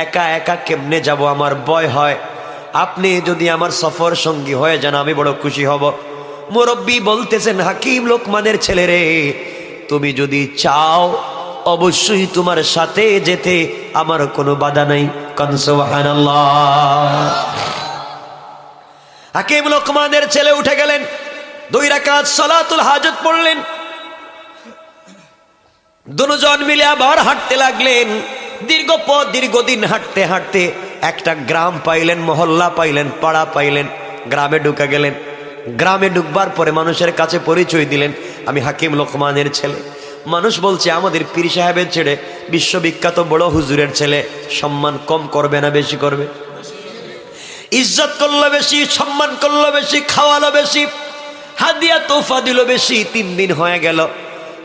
একা একা কেমনে যাব, আমার ভয় হয়। আপনি যদি আমার সফর সঙ্গী হয়ে যান আমি বড় খুশি হব। মুরব্বী বলতেছেন, হাকিম লোকমানের ছেলে রে, তুমি যদি চাও অবশ্যই তোমার সাথে যেতে আমার কোনো বাধা নাই। কান সুবহানাল্লাহ। হাকিম লোকমানের ছেলে উঠে গেলেন, 2 রাকাত সালাতুল হাজত পড়লেন। দুজন মিলে আবার হাঁটতে লাগলেন। দীর্ঘ পথ, দীর্ঘদিন হাঁটতে হাঁটতে একটা গ্রাম পাইলেন, মহল্লা পাইলেন, পাড়া পাইলেন। গ্রামে ঢুকে গেলেন। গ্রামে ঢুকবার পরে মানুষের কাছে পরিচয় দিলেন, আমি হাকিম লোকমানের ছেলে। মানুষ বলছে আমাদের পীর সাহেবের ছেলে, বিশ্ববিখ্যাত বড় হুজুরের ছেলে। সম্মান কম করবে না বেশি করবে? ইজ্জত করলো বেশি, সম্মান করলো বেশি, খাওয়ালো বেশি, হাদিয়া তোফা দিল বেশি। 3 দিন হয়ে গেল।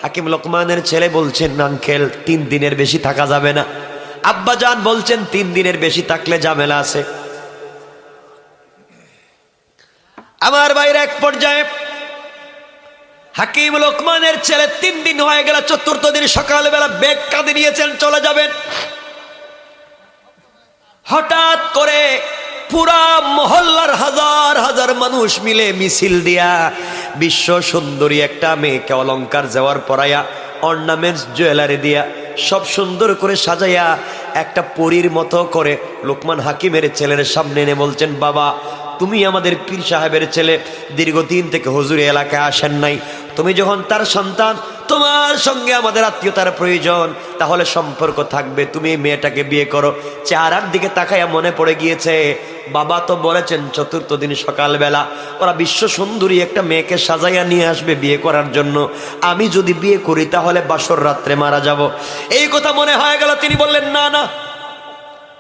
হাকিম লোকমানের ছেলে বলছেন, আঙ্কেল 3 দিনের বেশি থাকা যাবে না। আব্বা জান বলছেন 3 দিনের বেশি থাকলে ঝামেলা আছে। আমার বাইরে এক পর্যায়ে হাকিম লোকমানের ছেলে 3 দিন হয়ে গেল, 4র্থ দিন সকালবেলা ব্যাগ কাঁধে নিয়েছেন, চলে যাবেন। হঠাৎ করে পুরা মহল্লার হাজার হাজার মানুষ মিলে মিছিল দিয়া বিশ্ব সুন্দরী একটা মেয়েকে অলংকার জেওয়ার পরাইয়া, অর্নামেন্টস জুয়েলারি দিয়া সব সুন্দর করে সাজাইয়া একটা পরীর মতো করে লোকমান হাকিমের ছেলের সামনে এনে বলছেন, বাবা তুমি আমাদের পীর সাহেবের ছেলে, দীর্ঘদিন থেকে হুজুর এলাকায় আসেন নাই। তুমি যখন তার সন্তান, তোমার সঙ্গে আমাদের আত্মীয়তার প্রয়োজন, তাহলে সম্পর্ক থাকবে, তুমি এই মেয়েটাকে বিয়ে করো। চেহারার দিকে তাকাইয়া মনে পড়ে গিয়েছে, বাবা তো বলেছেন 4র্থ দিন সকালবেলা ওরা বিশ্ব সুন্দরী একটা মেয়েকে সাজাইয়া নিয়ে আসবে বিয়ে করার জন্য। আমি যদি বিয়ে করি তাহলে বাসর রাত্রে মারা যাব। এই কথা মনে হয়ে গেল। তিনি বললেন, না না,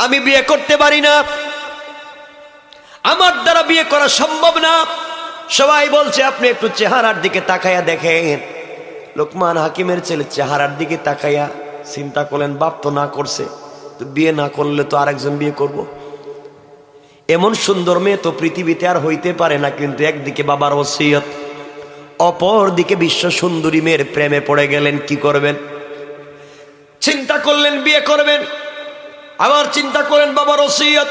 আমি বিয়ে করতে পারি না, আমার দ্বারা বিয়ে করা সম্ভব না। সবাই বলছে আপনি একটু চেহারার দিকে তাকাইয়া দেখেন। লোকমান হাকিমের ছেলে চেহারার দিকে তাকাইয়া চিন্তা করলেন, বাপ তো না করছে, তো বিয়ে না করলে তো আরেকজন বিয়ে করব। এমন সুন্দর মেয়ে তো পৃথিবীতে আর হইতে পারে না। কিন্তু একদিকে বাবার ওসিয়ত, অপর দিকে বিশ্ব সুন্দরী মেয়ের প্রেমে পড়ে গেলেন। কি করবেন? চিন্তা করলেন বিয়ে করবেন, আবার চিন্তা করলেন বাবার ওসিয়ত,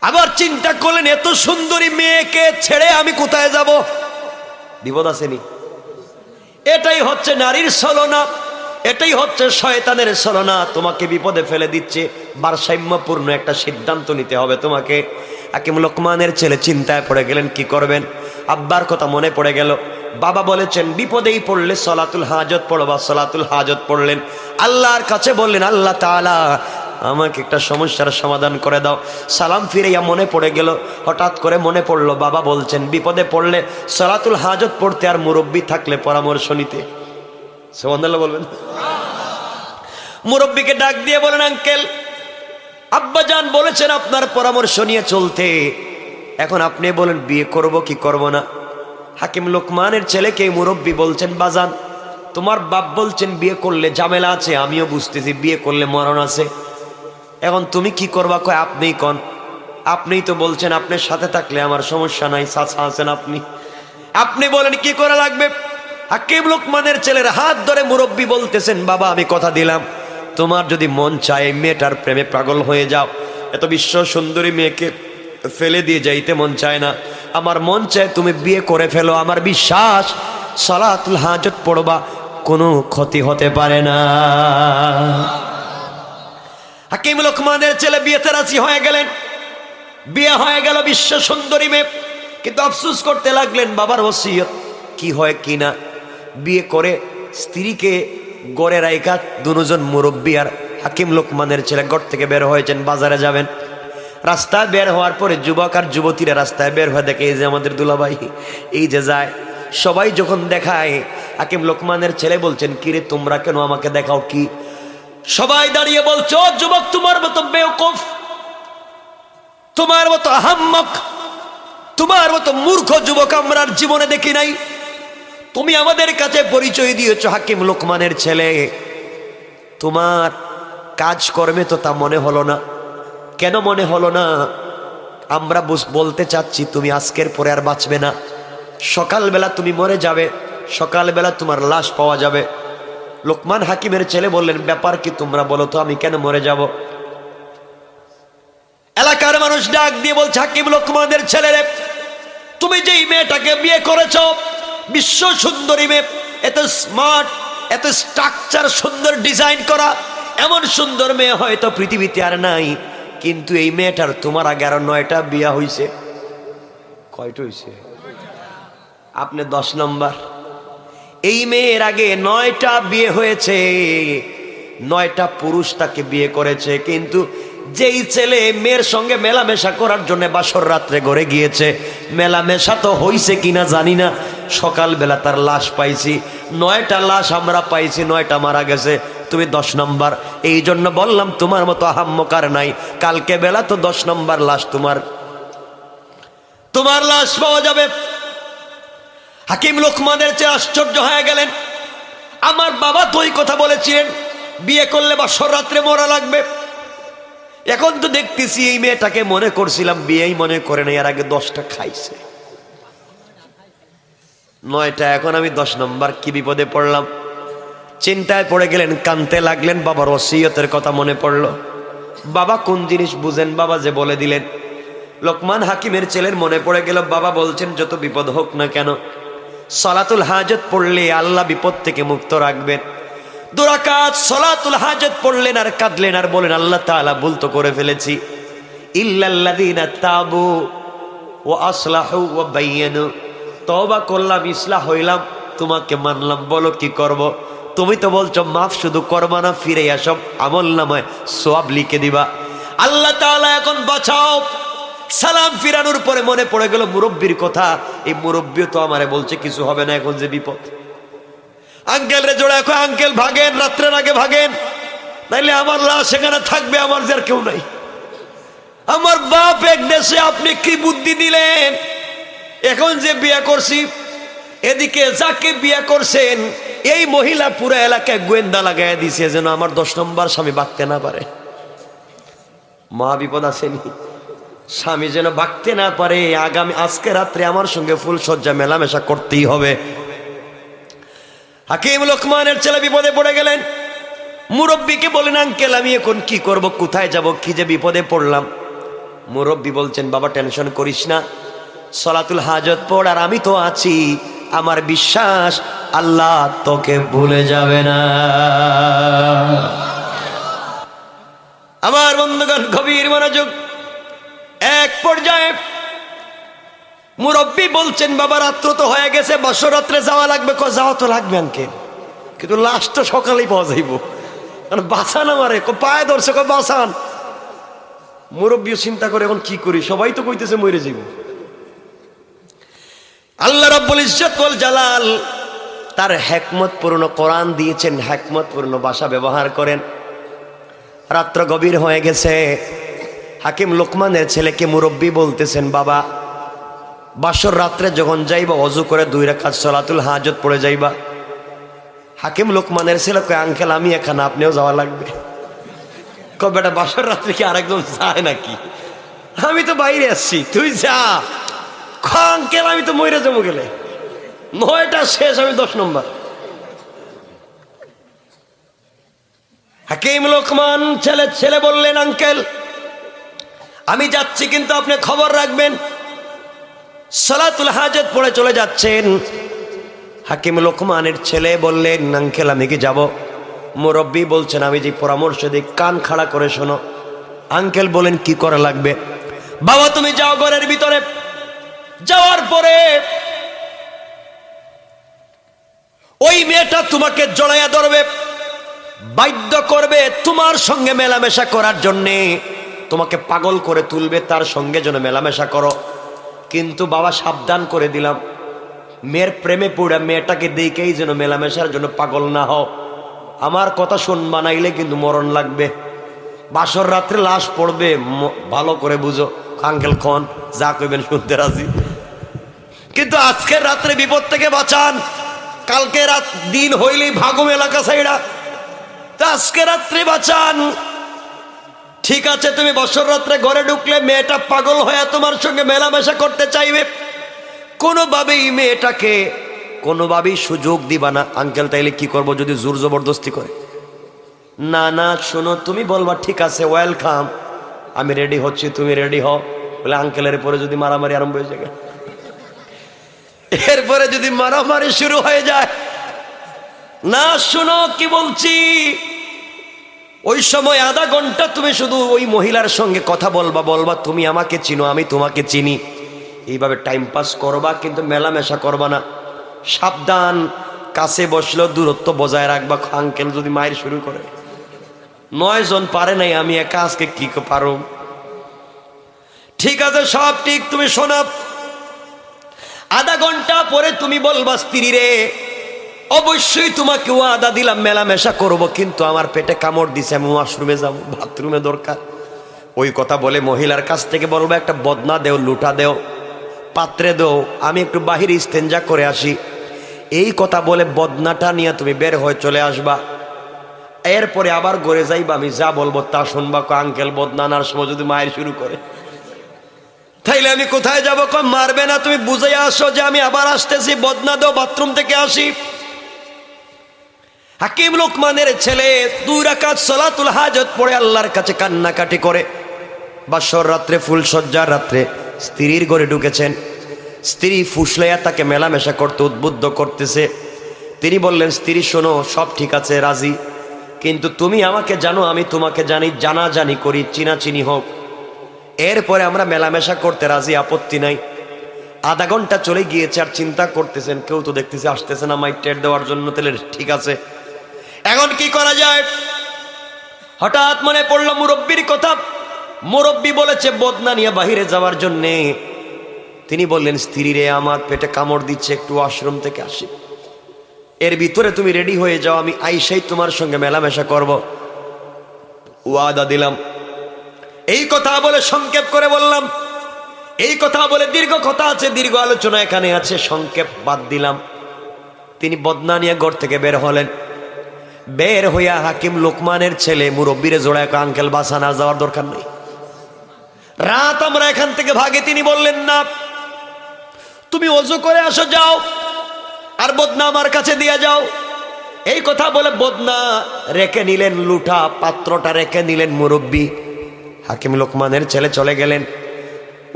আবার চিন্তা করলেন এত সুন্দরী মেয়েকে ছেড়ে আমি কোথায় যাব? বিপদ আসেনি? এটাই হচ্ছে নারীর ছলনা, এটাই হচ্ছে শয়তানের ছলনা। তোমাকে বিপদে ফেলে দিচ্ছে। ভারসাম্যপূর্ণ একটা সিদ্ধান্ত নিতে হবে তোমাকে। হাকিম লোকমানের ছেলে চিন্তায় পড়ে গেলেন, কি করবেন? আব্বার কথা মনে পড়ে গেল। বাবা বলেছেন বিপদেই পড়লে সলাতুল হাজত পড়বা। সলাতুল হাজত পড়লেন, আল্লাহর কাছে বললেন, আল্লাহ তাআলা আমাকে একটা সমস্যার সমাধান করে দাও। সালাম ফিরাইয়া মনে পড়ে গেল, হঠাৎ করে মনে পড়লো বাবা বলছেন বিপদে পড়লে সলাতুল হাজত পড়তে, আর মুরব্বী থাকলে পরামর্শ নিতে। সুবহানাল্লাহ বলবেন। মুরব্বীকে ডাক দিয়ে বলেন, আঙ্কেল আব্বাজান বলেছেন আপনার পরামর্শ নিয়ে চলতে, এখন আপনি বলেন বিয়ে করব কি করব না। হাকিম লোকমানের ছেলেকে মুরব্বী বলছেন, বাজান তোমার বাপ বলছেন বিয়ে করলে ঝামেলা আছে, আমিও বুঝতেছি বিয়ে করলে মরণ আছে, এখন তুমি কি করবা? কয় আপনিই কন, আপনিই তো বলছেন আপনার সাথে থাকলে আমার সমস্যা নাই, চাচা আছেন আপনি, আপনি বলেন কি করা লাগবে। হাকিম লোকমানের ছেলের হাত ধরে মুরব্বী বলতেছেন, বাবা আমি কথা দিলাম, তোমার যদি মন চায় মেয়েটার প্রেমে পাগল হয়ে যাও, এত বিশ্ব সুন্দরী মেয়েকে ফেলে দিয়ে যাইতে মন চায় না, আমার মন চায় তুমি বিয়ে করে ফেলো, আমার বিশ্বাস সালাতুল হাজত পড়বা, কোনো ক্ষতি হতে পারে না। হাকিম লোকমানের ছেলে বিয়েতে রাজি হয়ে গেলেন, বিয়ে হয়ে গেল বিশ্ব সুন্দরী মেয়ে। কিন্তু আফসোস করতে লাগলেন বাবার ওসিয়ত কি হয় কি না। বিয়ে করে স্ত্রীকে গড়ে রাইখা দুজন মুরব্বী আর হাকিম লোকমানের ছেলে ঘর থেকে বের হয়েছেন, বাজারে যাবেন। রাস্তায় বের হওয়ার পরে যুবক আর যুবতীরা রাস্তায় বের হয়ে দেখে এই যে আমাদের দুলাভাই এই যে যায়। সবাই যখন দেখায় হাকিম লোকমানের ছেলে বলছেন, কিরে তোমরা কেন আমাকে দেখাও কি? সবাই দাঁড়িয়ে বলছো, যুবক তোমার মতো বেওকুফ, তোমার মতো আহাম্মক, তোমার মতো মূর্খ যুবক আমরা আর জীবনে দেখি নাই। তুমি আমাদের কাছে পরিচয় দিয়েছো হাকিম লোকমানের ছেলে, তোমার কাজকর্মে তো তা মনে হলো না। কেন মনে হলো না? আমরা বলতে চাচ্ছি তুমি আজকের পরে আর বাঁচবে না। সকালবেলা তুমি মরে যাবে, সকালবেলা তোমার লাশ পাওয়া যাবে। লোকমান হাকিমের ছেলে বললেন, ব্যাপার কি তোমরা বলো তো, আমি কেন মরে যাব? এলাকার মানুষ ডাক দিয়ে বলছে, হাকিম লোকমানের ছেলেরে, তুমি যেই মেয়েটাকে বিয়ে করেছো, বিশ্ব সুন্দরী মেয়ে, এত স্মার্ট, এত স্ট্রাকচার সুন্দর ডিজাইন করা, এমন সুন্দর মেয়ে হয়তো পৃথিবীতে আর নাই। কিন্তু এই মেয়েটার তোমার আগে আরো 9টা বিয়ে হয়েছে। কয়টা হয়েছে? আপনি 10 নম্বর। এই মেয়ের আগে 9টা বিয়ে হয়েছে, 9টা পুরুষ তাকে বিয়ে করেছে। কিন্তু যেই ছেলে মেয়ের সঙ্গে মেলামেশা করার জন্য বাসর রাত্রে ঘরে গিয়েছে, মেলামেশা তো হইছে কিনা জানি না, সকালবেলা তার লাশ পাইছি। 9টা লাশ আমরা পাইছি, 9টা মারা গেছে, তুমি 10 নম্বর। এই জন্য বললাম তোমার মতো আহাম্মকার নাই, কালকে বেলা তো 10 নম্বর লাশ তোমার লাশ পাওয়া যাবে। হাকিম লোকমানের চেয়ে আশ্চর্য হয়ে গেলেন, আমার বাবা তো এই কথা বলেছিলেন বিয়ে করলে বাসর রাত্রে মরা লাগবে। এখন তো দেখতেছি এই মেয়েটাকে মনে করছিলাম বিয়েই মনে করে নাই, এর আগে 10টা খাইছে, 9টা, এখন আমি 10 নম্বর। কি বিপদে পড়লাম? চিন্তায় পড়ে গেলেন, কাঁদতে লাগলেন। বাবার ওসিয়তের কথা মনে পড়লো। বাবা কোন জিনিস বুঝেন, বাবা যে বলে দিলেন। লোকমান হাকিমের ছেলের মনে পড়ে গেল, বাবা বলছেন যত বিপদ হোক না কেন সালাতুল হাজত পড়লে আল্লাহ বিপদ থেকে মুক্ত রাখবেন। 2 রাকাত সালাতুল হাজত পড়লেন আর কাঁদলেন আর বলেন, আল্লাহ তাআলা ভুল তো করে ফেলেছি, ইল্লাল্লাযীনা তাবু ওয়া আসলাহু ওয়া বায়্যানু, তওবা করলাম, ইসলাহ হইলাম, তোমাকে মানলাম, বলো কি করব? তুমি তো বলছো মাফ শুধু করবা না, ফিরে আসব, আমল নামায় সওয়াব লিখে দিবা। আল্লাহ তাআলা এখন বাঁচাও। সালাম ফিরানোর পরে মনে পড়ে গেল মুরব্বীর কথা। এই মুরব্বীও তো আমারে বলছে কিছু হবে না, এখন যে বিপদ। আঙ্কেল রে জোড়া, এখন আঙ্কেল ভাগেন, রাত্রের আগে ভাগেন, নাইলে আমার লাশ সেখানে থাকবে, আমার যার কেউ নাই। আমার বাপ এক দেশে, আপনি কি বুদ্ধি দিলেন? এখন যে বিয়ে করছি, এদিকে যাকে বিয়ে করছেন এই মহিলা পুরো এলাকায় গোয়েন্দা লাগাই দিছে যেন আমার 10 নম্বর স্বামী বাঁকতে না পারে। মহা বিপদ আসেনি, স্বামী যেন বাঁকতে না পারে। আজকে রাত্রে আমার সঙ্গে ফুল সজ্জা মেলামেশা করতেই হবে। হাকিম লোকমানের ছেলে বিপদে পড়ে গেলেন। মুরব্বীকে বলেন, আঙ্কেল আমি এখন কি করব, কোথায় যাব, কি যে বিপদে পড়লাম। মুরব্বী বলছেন, বাবা টেনশন করিস না, সালাতুল হাজত পড়, আর আমি তো আছি, আমার বিশ্বাস আল্লাহ তোকে ভুলে যাবে না। আমার বন্ধুগণ গভীর মনোযোগ। এক পর্যায়ে মুরব্বী বলছেন, বাবা রাত্র তো হয়ে গেছে, বাসর রাত্রে যাওয়া লাগবে। যাওয়া তো লাগবে আঙ্কেল, কিন্তু লাশ তো সকালেই পাওয়া যাইব, কারণ বাঁচান আমারে, পায়ে ধরছে, বাঁচান। মুরব্বী চিন্তা করে এখন কি করি, সবাই তো কইতেছে মরে যাইব। আল্লাহ রাব্বুল ইজ্জত ওয়াল জালাল তার হিকমতপূর্ণ কোরআন দিয়েছেন, হিকমতপূর্ণ ভাষা ব্যবহার করেন। রাত্র গভীর হয়ে গেছে, হাকিম লোকমানের ছেলেকে মুরব্বী বলতেছেন, বাবা বাসর রাত্রে যখন যাইবা ওযু করে 2 রাকাত সালাতুল হাজত পড়ে যাইবা। হাকিম লোকমানের ছেলে কয়, আঙ্কেল আমি এখানে, আপনিও যাওয়া লাগবে। কয় বেটা বাসর রাত্রে কি আরেকজন যায় নাকি, আমি তো বাইরে আসছি, তুই যা। আঙ্কেল আমি তো মরে যাবো গেলে, 9টা শেষ, আমি 10 নম্বর। হাকিম লোকমান ছেলে বললেন, আঙ্কেল আমি যাচ্ছি, কিন্তু আপনি খবর রাখবেন। সালাতুল হাজত পড়ে চলে যাচ্ছেন। হাকিম লোকমানের ছেলে বললেন, আঙ্কেল আমি কি যাব? মুরব্বী বলছেন আমি যে পরামর্শ দিই কান খাড়া করে শোনো। আঙ্কেল বলেন কি করা লাগবে? বাবা তুমি যাও ঘরের ভিতরে, যাওয়ার পরে ওই মেয়েটা তোমাকে জড়াইয়া ধরবে, বাধ্য করবে তোমার সঙ্গে মেলামেশা করার জন্যে, তোমাকে পাগল করে তুলবে, তার সঙ্গে যেন মেলামেশা করো। কিন্তু বাবা সাবধান করে দিলাম, মেয়ের প্রেমে পড়ে মেয়েটাকে দেখেই যেন মেলামেশার জন্য পাগল না হও। আমার কথা শুনবা, নাইলে কিন্তু মরণ লাগবে। বাসর রাত্রে লাশ পড়বে, ভালো করে বুঝো। আঙ্কেল খন যা কইবেন শুনতে রাজি, কিন্তু আজকের রাত্রে বিপদ থেকে বাঁচান। কালকে রাত দিন হইলেই ভাগম এলাকা সাইডা, তা আজকে রাত্রে বাঁচান। ঠিক আছে, তুমি বছর রাত্রে ঘরে ঢুকলে মেয়েটা পাগল হয়ে তোমার সঙ্গে মেলামেশা করতে চাইবে, কোনোভাবেই মেয়েটাকে কোনোভাবেই সুযোগ দিবা না। আঙ্কেল তাইলে কি করব যদি জোর জবরদস্তি করে? না না শোনো, তুমি বলবা ঠিক আছে ওয়েলকাম, আমি রেডি হচ্ছি, তুমি রেডি হও। বলে আঙ্কেলের পরে যদি মারামারি আরম্ভ হয়ে যায়, এরপরে যদি মারামারি শুরু হয়ে যায়, না শোনো কি বলছি, ওই সময় আধা ঘন্টা তুমি শুধু ওই মহিলার সঙ্গে কথা বলবা তুমি আমাকে চিনো, আমি তোমাকে চিনি, এইভাবে টাইম পাস করবা, কিন্তু মেলামেশা করবা না। সাবধান, কাছে বসলেও দূরত্ব বজায় রাখবা। আঙ্কেল যদি মায়ের শুরু করে, 9 জন পারে নাই, আমি একা আজকে কি পারো? ঠিক আছে সব ঠিক, তুমি শোনা। আধা ঘন্টা পরে তুমি বলবা স্ত্রী রে, অবশ্যই তোমাকে ওয়াদা দিলাম মেলামেশা করব, কিন্তু আমার পেটে কামড় দিছে, আমি ওয়াশরুমে যাবো, বাথরুমে দরকার। ওই কথা বলে মহিলার কাছ থেকে বলবো একটা বদনা দেও, লুটা দেও, পাত্রে দেও, আমি একটু বাহিরে ইস্তেঞ্জা করে আসি। এই কথা বলে বদনাটা নিয়ে তুমি বের হয়ে চলে আসবা। এরপরে আবার ঘরে যাইবা, আমি যা বলবো তা শুনবা। আঙ্কেল বদনা আনার সময় যদি মায়ের শুরু করে, তাইলে আমি কোথায় যাবো? মারবে না, তুমি বুঝে আসো যে আমি আবার আসতেছি, বদনা দাও, বাথরুম থেকে আসি। হাকিম লোকমানের ছেলে 2 রাকাত সালাতুল হাজত পড়ে আল্লাহর কাছে কান্নাকাটি করে। বাসর রাত্রে ফুলসজ্জার রাত্রে স্ত্রীর ঘরে ঢুকেছেন, স্ত্রী ফুসলাইয়া তাকে মেলামেশা করতে উদ্বুদ্ধ করতেছে। তিনি বললেন স্ত্রী শোনো, সব ঠিক আছে রাজি, কিন্তু তুমি আমাকে জানো, আমি তোমাকে জানি, জানাজানি করি, চিনাচিনি হোক, এরপরে আমরা মেলামেশা করতে রাজি, আপত্তি নাই। আধা ঘন্টা চলে গিয়েছে, আর চিন্তা করতেছেন কেউ তো দেখতেছে আসতেছে না মাইক টের দেওয়ার জন্য, তাহলে ঠিক আছে এখন কি করা যায়? হঠাৎ মনে পড়লো মুরব্বীর কথা। মুরব্বী বলেছে বদনা নিয়ে বাহিরে যাওয়ার জন্যে। তিনি বললেন স্ত্রী রে, আমার পেটে কামড় দিচ্ছে, একটু আশ্রম থেকে আসি, এর ভিতরে তুমি রেডি হয়ে যাও, আমি আইসাই তোমার সঙ্গে মেলামেশা করব, ওয়াদা দিলাম। এই কথা বলে সংক্ষেপ করে বললাম, এই কথা বলে দীর্ঘ কথা আছে, দীর্ঘ আলোচনা এখানে আছে, সংক্ষেপ বাদ দিলাম। তিনি বদনা নিয়ে ঘর থেকে বের হলেন। বের হইয়া হাকিম লোকমানের ছেলে মুরব্বীরে জোড়ায় আঙ্কেল বাসানা যাওয়ার দরকার নেই, রাত আমরা এখান থেকে ভাগে। তিনি বললেন না, তুমি ওযু করে আসো, যাও, আর বদনা আমার কাছে দিয়ে যাও। এই কথা বলে বদনা রেখে নিলেন, লুঠা পাত্রটা রেখে নিলেন মুরব্বী। হাকিম লোকমানের ছেলে চলে গেলেন।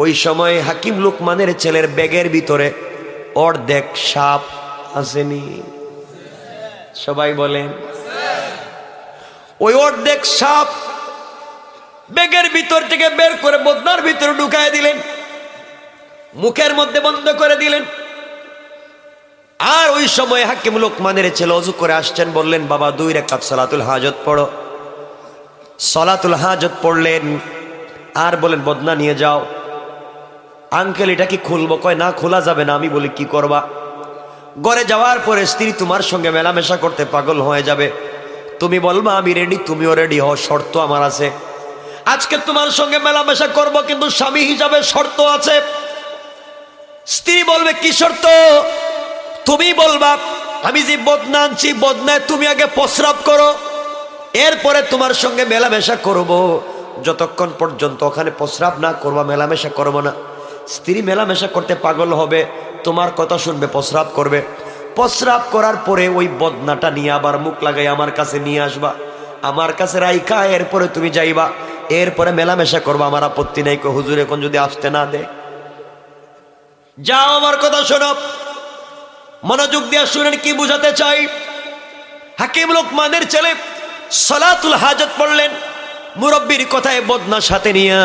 ওই সময় হাকিম লোকমানের ছেলের ব্যাগের ভিতরে অর্ধেক সাপ আসেনি? সবাই বলেন। ওই অর্ধেক সাপ ব্যাগের ভিতর থেকে বের করে বদনার ভিতরে ঢুকায় দিলেন, মুখের মধ্যে বন্ধ করে দিলেন। আর ওই সময় হাকিম লোকমানের ছেলে ওযু করে আসছেন, বললেন বাবা 2 রাকাত সালাতুল হাজত পড়ো। সালাতুল হাজত পড়লেন, আর বলেন বদনা নিয়ে যাও। আঙ্কেল এটা কি খুলবো? কয় না, খোলা যাবে না। আমি বলি কি করবা? ঘরে যাওয়ার পরে স্ত্রী তোমার সঙ্গে মেলামেশা করতে পাগল হয়ে যাবে, তুমি বলবা আমি রেডি, তুমিও রেডি হও, শর্ত আমার আছে। আজকে তোমার সঙ্গে মেলামেশা করব, কিন্তু স্বামী হিসাবে শর্ত আছে। স্ত্রী বলবে কি শর্ত? তুমি বলবা আমি যে বদনা আনছি, বদনায় তুমি আগে প্রস্রাব করো, এরপরে তোমার সঙ্গে মেলামেশা করব। যতক্ষণ পর্যন্ত ওখানে প্রস্রাব না করবা মেলামেশা করবো না। স্ত্রী মেলামেশা করতে পাগল হবে, তোমার কথা শুনবে, প্রস্রাব করবে। প্রস্রাব করার পরে ওই বদনাটা নিয়ে আবার মুখ লাগাই আমার কাছে নিয়ে আসবা, আমার কাছে রাইখা এরপরে তুমি যাইবা, এরপরে মেলামেশা করবা, আমার আপত্তি নাই। হুজুর এখন যদি আসতে না দে, যাও, আমার কথা শোনো, মনোযোগ দিয়ে শুনেন কি বুঝাতে চাই। হাকিম লোকমানের ছেলে সালাতুল হাজত পড়লেন, মুরব্বির কথায় বদনা সাথে নিয়ে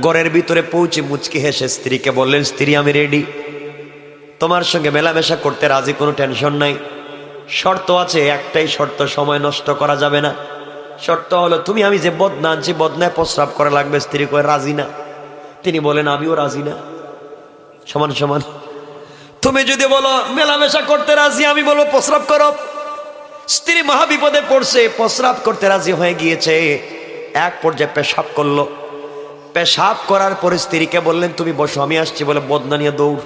ঘরের ভিতরে পৌঁছে মুচকি হেসে স্ত্রীকে বললেন, স্ত্রী আমি রেডি, তোমার সঙ্গে মেলামেশা করতে রাজি, কোনো টেনশন নাই। শর্ত আছে, একটাই শর্ত, সময় নষ্ট করা যাবে না। শর্ত হলো তুমি আমি যে বদনা আনছি বদনায় প্রস্রাব করা লাগবে। স্ত্রী কয়ে রাজি না। তিনি বলেন আমিও রাজি না, সমান সমান। তুমি যদি বলো মেলামেশা করতে রাজি, আমি বলবো প্রস্রাব করো। স্ত্রী মহাবিপদে পড়ছে, প্রস্রাব করতে রাজি হয়ে গিয়েছে। এক পর্যায়ে পেশাব করলো। পেশাব করার পরে স্ত্রীকে বললেন তুমি বসো, আমি আসছি বলে বদনা নিয়ে দৌড়।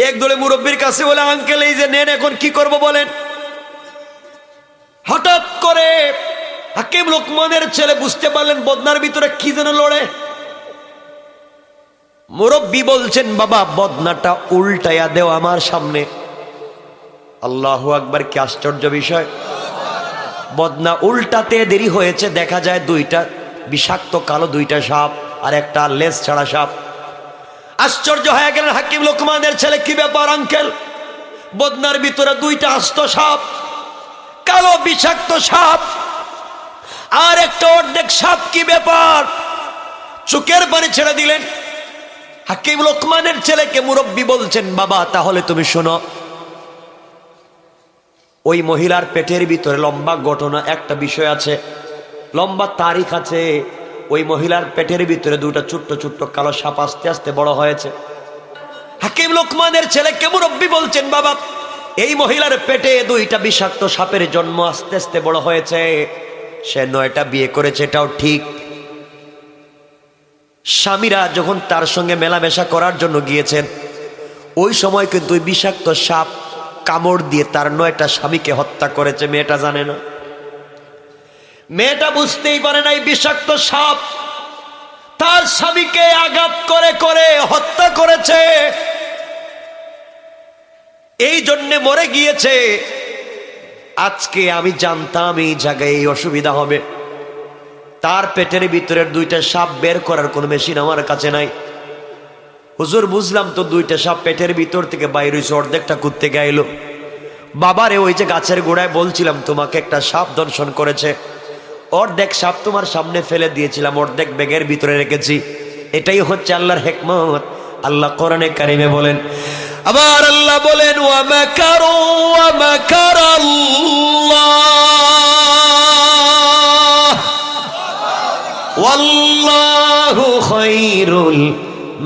এক দলে মুরব্বীর কাছে বলে, আঙ্কেল এই যে নেন, এখন কি করব বলেন। হঠাৎ করে হাকিম লোকমানের ছেলে বুঝতে পারলেন বদনার ভিতরে কি যেন লড়ে। মুরব্বী বলছেন, বাবা বদনাটা উল্টাইয়া দেও আমার সামনে। আল্লাহু আকবার, কি আশ্চর্য বিষয়। বদনা উল্টাতে দেরি হয়েছে, দেখা যায় দুইটা বিষাক্ত কালো দুইটা সাপ আর একটা লেজ ছাড়া সাপ। আশ্চর্য হয়ে গেলেন হাকিম লোকমানের ছেলে, কি ব্যাপার আঙ্কেল, বদনার ভিতরে দুইটা আস্ত সাপ, কালো বিষাক্ত সাপ আর একটা অর্ধেক সাপ, কি ব্যাপার? চোখের পানি ছেড়ে দিলেন। হাকিম লোকমানের ছেলেকে মুরব্বী বলছেন, বাবা তাহলে তুমি শোনো, ওই মহিলার পেটের ভিতরে লম্বা ঘটনা, একটা বিষয় আছে, লম্বা তারিখ আছে। ওই মহিলার পেটের ভিতরে দুটো ছোট্ট ছোট্ট কালো সাপ আস্তে আস্তে বড় হয়েছে। হাকিম লোকমানের ছেলেকে মুরব্বী বলছেন, বাবা এই মহিলার পেটে দুইটা বিষাক্ত সাপের জন্ম, আস্তে আস্তে বড় হয়েছে। সে 9টা বিয়ে করেছে, এটাও ঠিক। স্বামীরা যখন তার সঙ্গে মেলামেশা করার জন্য গিয়েছেন, ওই সময় কিন্তু ওই বিষাক্ত সাপ কামড় দিয়ে তার 9টা স্বামীকে হত্যা করেছে। মেয়েটা জানে না, মেয়েটা বুঝতেই পারে না এই বিষাক্ত সাপ তার স্বামীকে আঘাত করে করে হত্যা করেছে, এই জন্যে মরে গিয়েছে। আজকে আমি জানতাম এই জায়গায় এই অসুবিধা হবে। তার পেটের ভিতরের দুইটা সাপ বের করার কোনো মেশিন আমার কাছে নাই। হুজুর বুঝলাম তো, দুইটা সাপ পেটের ভিতর থেকে বাইরে হয়েছে, অর্ধেকটা কুত্তে গাইল। বাবারে ওই যে গাছের গোড়ায় বলছিলাম তোমাকে একটা সাপ দর্শন করেছে, অর্ধেক সাপ তোমার সামনে ফেলে দিয়েছিলাম, অর্ধেক ব্যাগের ভিতরে রেখেছি। এটাই হচ্ছে আল্লাহর হিকমত। আল্লাহ কোরআনে কারিমে বলেন, আবার আল্লাহ বলেন, ওয়া মাকারু ওয়া মাকারাল্লাহ ওয়াল্লাহু খায়রুল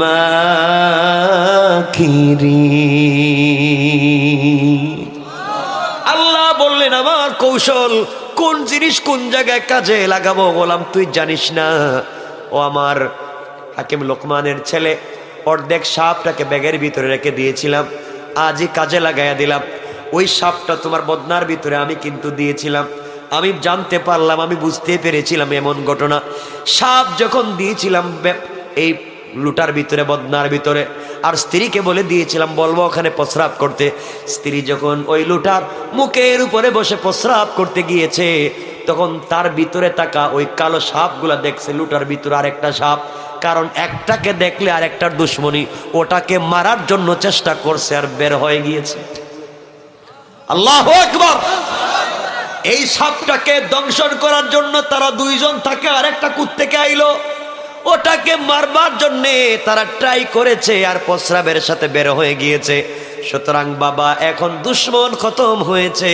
মাকিরিন। আল্লাহ বললেন আমার কৌশল, কোন জিনিস কোন জায়গায় কাজে লাগাবো বললাম তুই জানিস না। ও আমার হাকিম লোকমানের ছেলে, অর্ধেক সাপটাকে ব্যাগের ভিতরে রেখে দিয়েছিলাম, আজই কাজে লাগাইয়া দিলাম। ওই সাপটা তোমার বদনার ভিতরে আমি কিন্তু দিয়েছিলাম, আমি জানতে পারলাম, আমি বুঝতে পেরেছিলাম এমন ঘটনা। সাপ যখন দিয়েছিলাম এই লুটার ভিতরে, বদনার ভিতরে, আর স্ত্রীকে বলে দিয়েছিলাম বলবো ওখানে প্রস্রাব করতে। স্ত্রী যখন ওই লুটার মুখের উপরে বসে প্রস্রাব করতে গিয়েছে, তখন তার ভিতরে থাকা ওই কালো সাপগুলা দেখছে লুটার ভিতরে আরেকটা সাপ। কারণ একটাকে দেখলে আরেকটার দুশ্মনী, ওটাকে মারার জন্য চেষ্টা করছে আর বের হয়ে গিয়েছে। আল্লাহু আকবার। এই সাপটাকে দংশন করার জন্য তারা দুইজন থাকে, আরেকটা কুত্তেকে আইলো, ওটাকে মারবার জন্যে তারা ট্রাই করেছে আর প্রস্রাবের সাথে বের হয়ে গিয়েছে। সুতরাং বাবা এখন দুশ্মন খতম হয়েছে,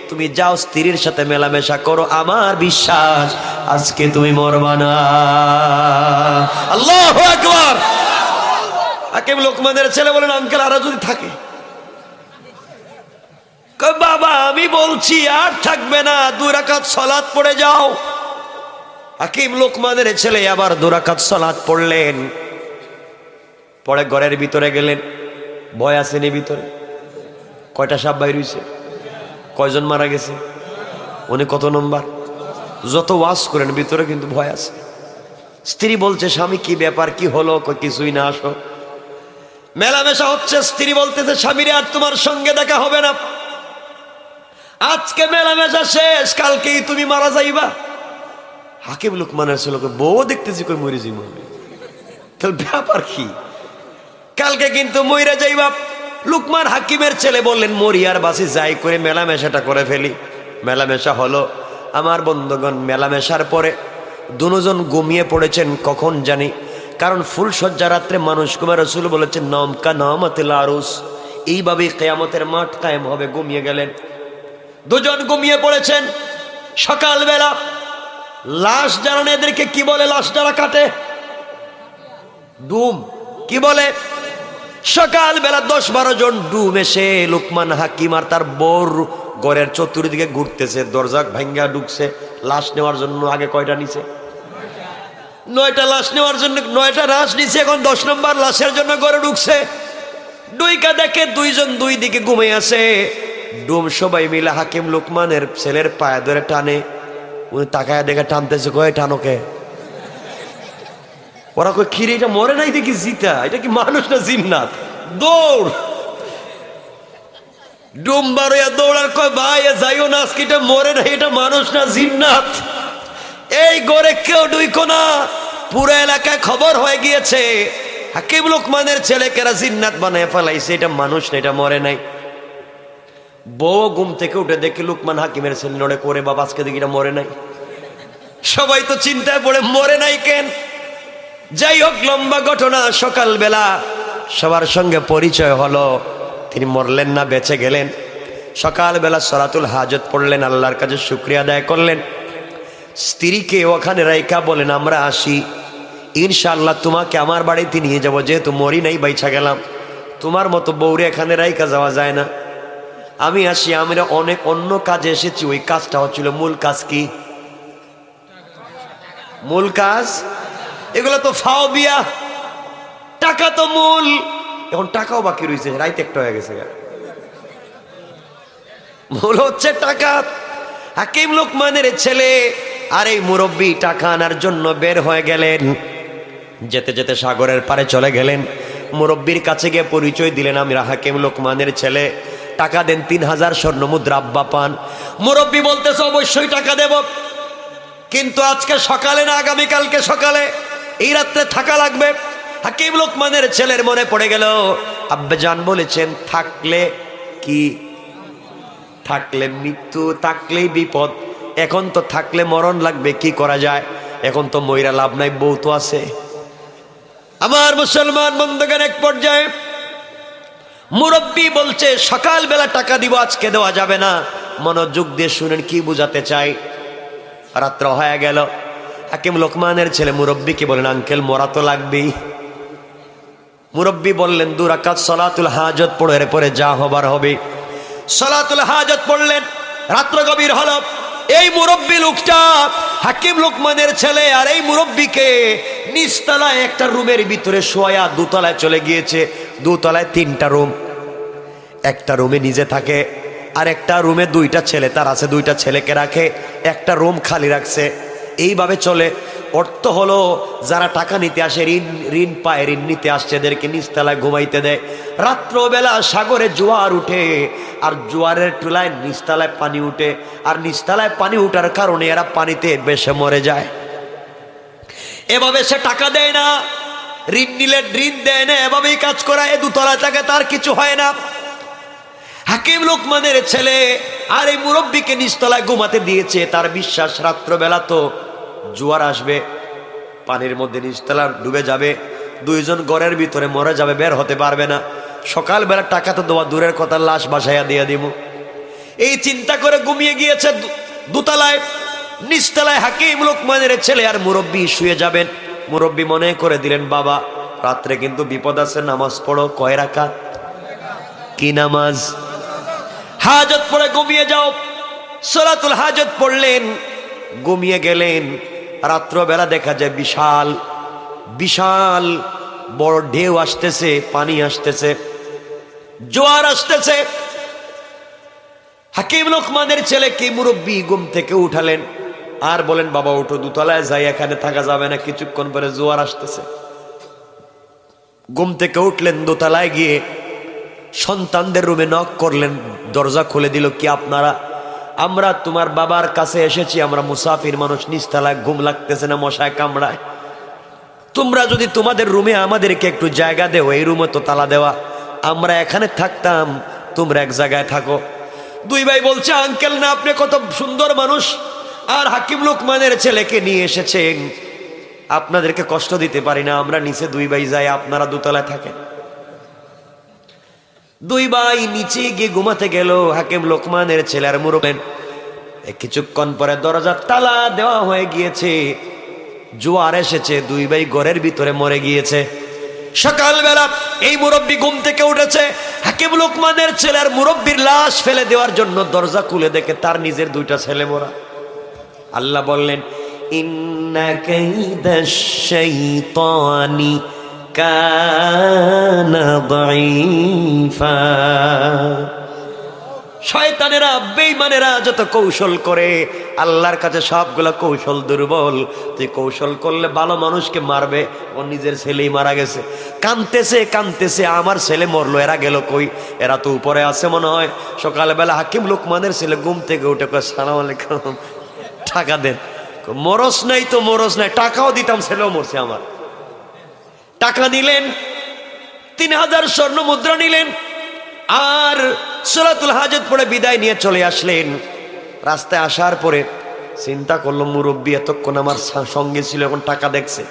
তুমি যাও স্ত্রীর সাথে মেলামেশা করো, আমার বিশ্বাস আজকে তুমি মরবা না। আল্লাহু আকবার। হাকিম লোকমানের ছেলে বলেন, আঙ্কেল আরো যদি থাকে। বাবা আমি বলছি আর থাকবে না, 2 রাকাত সালাত পড়ে যাও। হাকিম লোকমানের ছেলে আবার 2 রাকাত সালাত পড়লেন, পরে ঘরের ভিতরে গেলেন। ভয় আসেনি ভিতরে? কয়টা সাপ বাইর হইছে? কয়জন মারা গেছে? উনি কত নম্বর? যত ওয়াজ করেন ভিতরে কিন্তু ভয় আছে। স্ত্রী বলছে, স্বামী কি ব্যাপার, কি হলো? কিছুই না, আসো। মেলামেশা হচ্ছে। স্ত্রী বলতেছে, স্বামীরে আর তোমার সঙ্গে দেখা হবে না, আজকে মেলামেশা শেষ, কালকেই তুমি মারা যাইবা। হাকিম লোকমানের ছেলেকে বউ দেখতেছি কই মরে যাইব, তাহলে ব্যাপার কি? কালকে কিন্তু মইরা যাইবা। লুকমান হাকিমের ছেলে বললেন মরি আর বাসি যাই করে মেলামেশাটা করে ফেলি। মেলামেশা হলো। আমার বন্ধুগণ, মেলামেশার পরে দুজন ঘুমিয়ে পড়েছেন কখন জানি, কারণ ফুলসজ্জা রাত্রে মানুষ ঘুমে। রাসূল বলেছেন নম কা নামাতিল আরুস, এইভাবেই কিয়ামতের মাঠ কায়েম হবে। ঘুমিয়ে গেলেন, দুজন ঘুমিয়ে পড়েছেন। সকালবেলা লাশ যারা, এদেরকে কি বলে? লাশ যারা কাটে, ডুম। কি বলে? সকালবেলা 10-12 জন ডুম এসে লুকমান হাকিম আর তার বউর ঘরের চতুর্দিকে ঘুরতেছে। দরজা ভাঙ্গা ঢুকছে লাশ নেওয়ার জন্য। আগে কয়টা নিছে? 9টা লাশ নেওয়ার জন্য 9টা লাশ নিছে। এখন 10 নম্বর লাশের জন্য ঘরে ঢুকছে। দুইকা দেখে দুইজন দুই দিকে ঘুমিয়ে আছে। ডুম সবাই মিলে হাকিম লুকমানের ছেলের পায়ে ধরে টানে। উনি তাকায় দেখে টানতেছে, কয় টানোকে? ওরা কই খিরে, এটা মরে নাই দেখি জিতা, এটা কি মানুষ না জিন্নাত? দৌড়। ডুম বারোয়া দৌড়ার, কয় ভাই যাইও না, আজকে এটা মরে নাই, এটা মানুষ না জিন্নাত। এই ঘরে কেউ ঢুইকো না। পুরো এলাকায় খবর হয়ে গিয়েছে হাকিম লুকমানের ছেলেকেরা জিন্নাত বানায় ফেলাইছে, এটা মানুষ না, এটা মরে নাই। বউ ঘুম থেকে উঠে দেখে লুকমান হাকিমের ছেলে নড়ে করে, বাবা আজকে দেখি এটা মরে নাই। সবাই তো চিন্তায় পড়ে, মরে নাই কেন? যাই হোক, লম্বা ঘটনা। সকালবেলা সবার সঙ্গে পরিচয় হলো, তিনি মরলেন না, বেঁচে গেলেন। সকালবেলা সলাতুল হাজত পড়লেন, আল্লাহর কাছে শুকরিয়া আদায় করলেন। স্ত্রীকে ওখানে রাইকা বলেন আমরা আসি, ইনশাআল্লাহ তোমাকে আমার বাড়িতে নিয়ে যাবো, যেহেতু মরি নাই, বাইচা গেলাম। তোমার মতো বউরে এখানে রাইকা যাওয়া যায় না। আমি আসি, আমরা অনেক অন্য কাজে এসেছি। ওই কাজটা হচ্ছিল মূল কাজ। কি মূল কাজ? এগুলো তো ফাও বিয়া, টাকা তো মূল। এখন টাকাও বাকি রয়েছে, রাইতে একটা হয়ে গেছে। মূল হচ্ছে টাকা। হাকিম লুকমানের ছেলে আর এই মুরব্বী টাকা আনার জন্য বের হয়ে গেলেন। যেতে যেতে সাগরের পারে চলে গেলেন। মুরব্বীর কাছে গিয়ে পরিচয় দিলেন, আমি হাকিম লুকমানের ছেলে, টাকা দেন। 3000 স্বর্ণ মুদ্রা আব্বা পান। মুরব্বী বলতেছে অবশ্যই টাকা দেব, কিন্তু আজকে সকালে না, আগামীকালকে সকালে, এই রাত্রে থাকা লাগবে। হাকিম লুকমানের ছেলের মনে পড়ে গেল আব্বাজান বলেছেন থাকলে কি? থাকলে মৃত্যু, থাকলেই বিপদ। এখন তো থাকলে মরণ লাগবে, কি করা যায়? এখন তো মইরা লাভ নাই, বউ তো আছে। আমার মুসলমান বন্ধুগণ, এক পর্যায়ে মুরব্বী বলছে সকালবেলা টাকা দিব, আজকে দেওয়া যাবে না। মনোযোগ দিয়ে শুনেন কি বুঝাতে চাই। রাত্র হয়ে গেল। হাকিম লুকমানের ছেলে মুরব্বীকে বলেন আঙ্কেল মরা তো লাগবেই। মুরব্বী বললেন 2 রাকাত সলাতুল হাজত পড়ে, এরপরে যা হবার হবে। সলাতুল হাজত পড়লেন। রাত্র গভীর হল। এই মুরব্বী লোকটা হাকিম লুকমানের ছেলে আর এই মুরব্বীকে নিচতলায় একটা রুমের ভিতরে শোয়া, দোতলায় চলে গিয়েছে। দোতলায় 3টা রুম। একটা রুমে নিজে থাকে, আর একটা রুমে 2টা ছেলে তার আছে, 2টা ছেলেকে রাখে, একটা রুম খালি রাখছে। এইভাবে চলে। অর্থ হলো যারা টাকা নিতে আসে, ঋণ পায়, ঋণ নিতে আসছে, এদেরকে নিচতলায় ঘুমাইতে দেয়। রাত্রবেলা সাগরে জোয়ার উঠে, আর জোয়ারের টুলায় নিচতলায় পানি উঠে, আর নিচতলায় পানি উঠার কারণে এরা পানিতে বেশে মরে যায়। এভাবে সে টাকা দেয় না, ঋণ নিলে ঋণ দেয় না, এভাবেই কাজ করায়। দোতলায় থাকে, তার কিছু হয় না। হাকিম লুকমানের ছেলে আর এই মুরব্বীকে নিচতলায় ঘুমাতে দিয়েছে। তার বিশ্বাস রাত্রবেলা তো জোয়ার আসবে, পানির মধ্যে নিচতলা ডুবে যাবে, 2 জন ঘরের ভিতরে মরে যাবে, বের হতে পারবে না। সকালবেলা টাকা তো দেওয়া দূরের কথা, লাশ বাসাইয়া দিয়ে দিব। এই চিন্তা করে ঘুমিয়ে গিয়েছে দোতলায়। নিচতলায় হাকিম লুকমানের ছেলে আর মুরব্বী শুয়ে যাবেন। মুরব্বী মনে করে দিলেন বাবা রাত্রে কিন্তু বিপদ আছে, নামাজ পড়ো। কয় রাকাত? কি নামাজ? হাজত পড়ে ঘুমিয়ে যাও। সলাতুল হাজত পড়লেন, ঘুমিয়ে গেলেন। রাত্রবেলা দেখা যায় বিশাল বিশাল বড় ঢেউ আসতেছে, পানি আসতেছে, জোয়ার আসতেছে। হাকিম লুকমানের ছেলেকে মুরব্বী ঘুম থেকে উঠালেন আর বলেন বাবা ওঠো, দোতলায় যাই, এখানে থাকা যাবে না, কিছুক্ষণ পরে জোয়ার আসতেছে। ঘুম থেকে উঠলেন, দোতলায় গিয়ে সন্তানদের রুমে নক করলেন। দরজা খুলে দিল। কি আপনারা? আমরা তোমার বাবার কাছে এসেছি, আমরা মুসাফির মানুষ, নিচতলায় ঘুম লাগতেছে না, মশায় কামড়ায়। তোমরা যদি তোমাদের রুমে আমাদেরকে একটু জায়গা দেও, এই রুমে তো তালা দেওয়া, আমরা এখানে থাকতাম, তোমরা এক জায়গায় থাকো। দুই ভাই বলছে, আঙ্কেল না, আপনি কত সুন্দর মানুষ, আর হাকিম লোকমানের ছেলেকে নিয়ে এসেছেন, আপনাদেরকে কষ্ট দিতে পারি না, আমরা নিচে দুই ভাই যাই, আপনারা দোতলায় থাকেন। দুই ভাই নিচে গিয়ে ঘুমাতে গেল। হাকিম লোকমানের ছেলে আর মুরব্বী কিছুক্ষণ পরে দরজা তালা দেওয়া হয়ে গিয়েছে, জোয়ার এসেছে, দুই ভাই ঘরের ভিতরে মরে গিয়েছে। সকালবেলা এই মুরব্বী ঘুম থেকে উঠেছে, হাকিম লোকমানের ছেলে আর মুরব্বীর লাশ ফেলে দেওয়ার জন্য দরজা খুলে দেখে তার নিজের দুইটা ছেলে মরা। আল্লাহ বললেন, ইন্না কাইদাশ শাইতানি কানা দাঈফা। শয়তানেরা, বেঈমানেরা যত কৌশল করে, আল্লাহর কাছে সবগুলা কৌশল দুর্বল। তুই কৌশল করলে ভালো মানুষকে মারবে, ও নিজের ছেলেই মারা গেছে। কানতেছে কানতেছে, আমার ছেলে মরলো, এরা গেল কই? এরা তো উপরে আছে মনে হয়। সকালবেলা হাকিম লোকমানের ছেলে ঘুম থেকে উঠে কয়, সালাম আলাইকুম, টাকা দেন। মরস নাই তো মরস নাই, টাকাও দিতাম, ছেলেও মরছে আমার। টাকা নিলেন, 3000 স্বর্ণ মুদ্রা নিলেন, আর সূরাতুল হাজত পড়ে বিদায় নিয়ে চলে আসলেন। রাস্তায় আসার পরে চিন্তা করলো, মুরব্বী এতক্ষণ আমার সঙ্গে ছিল, এখন টাকা দেখছে,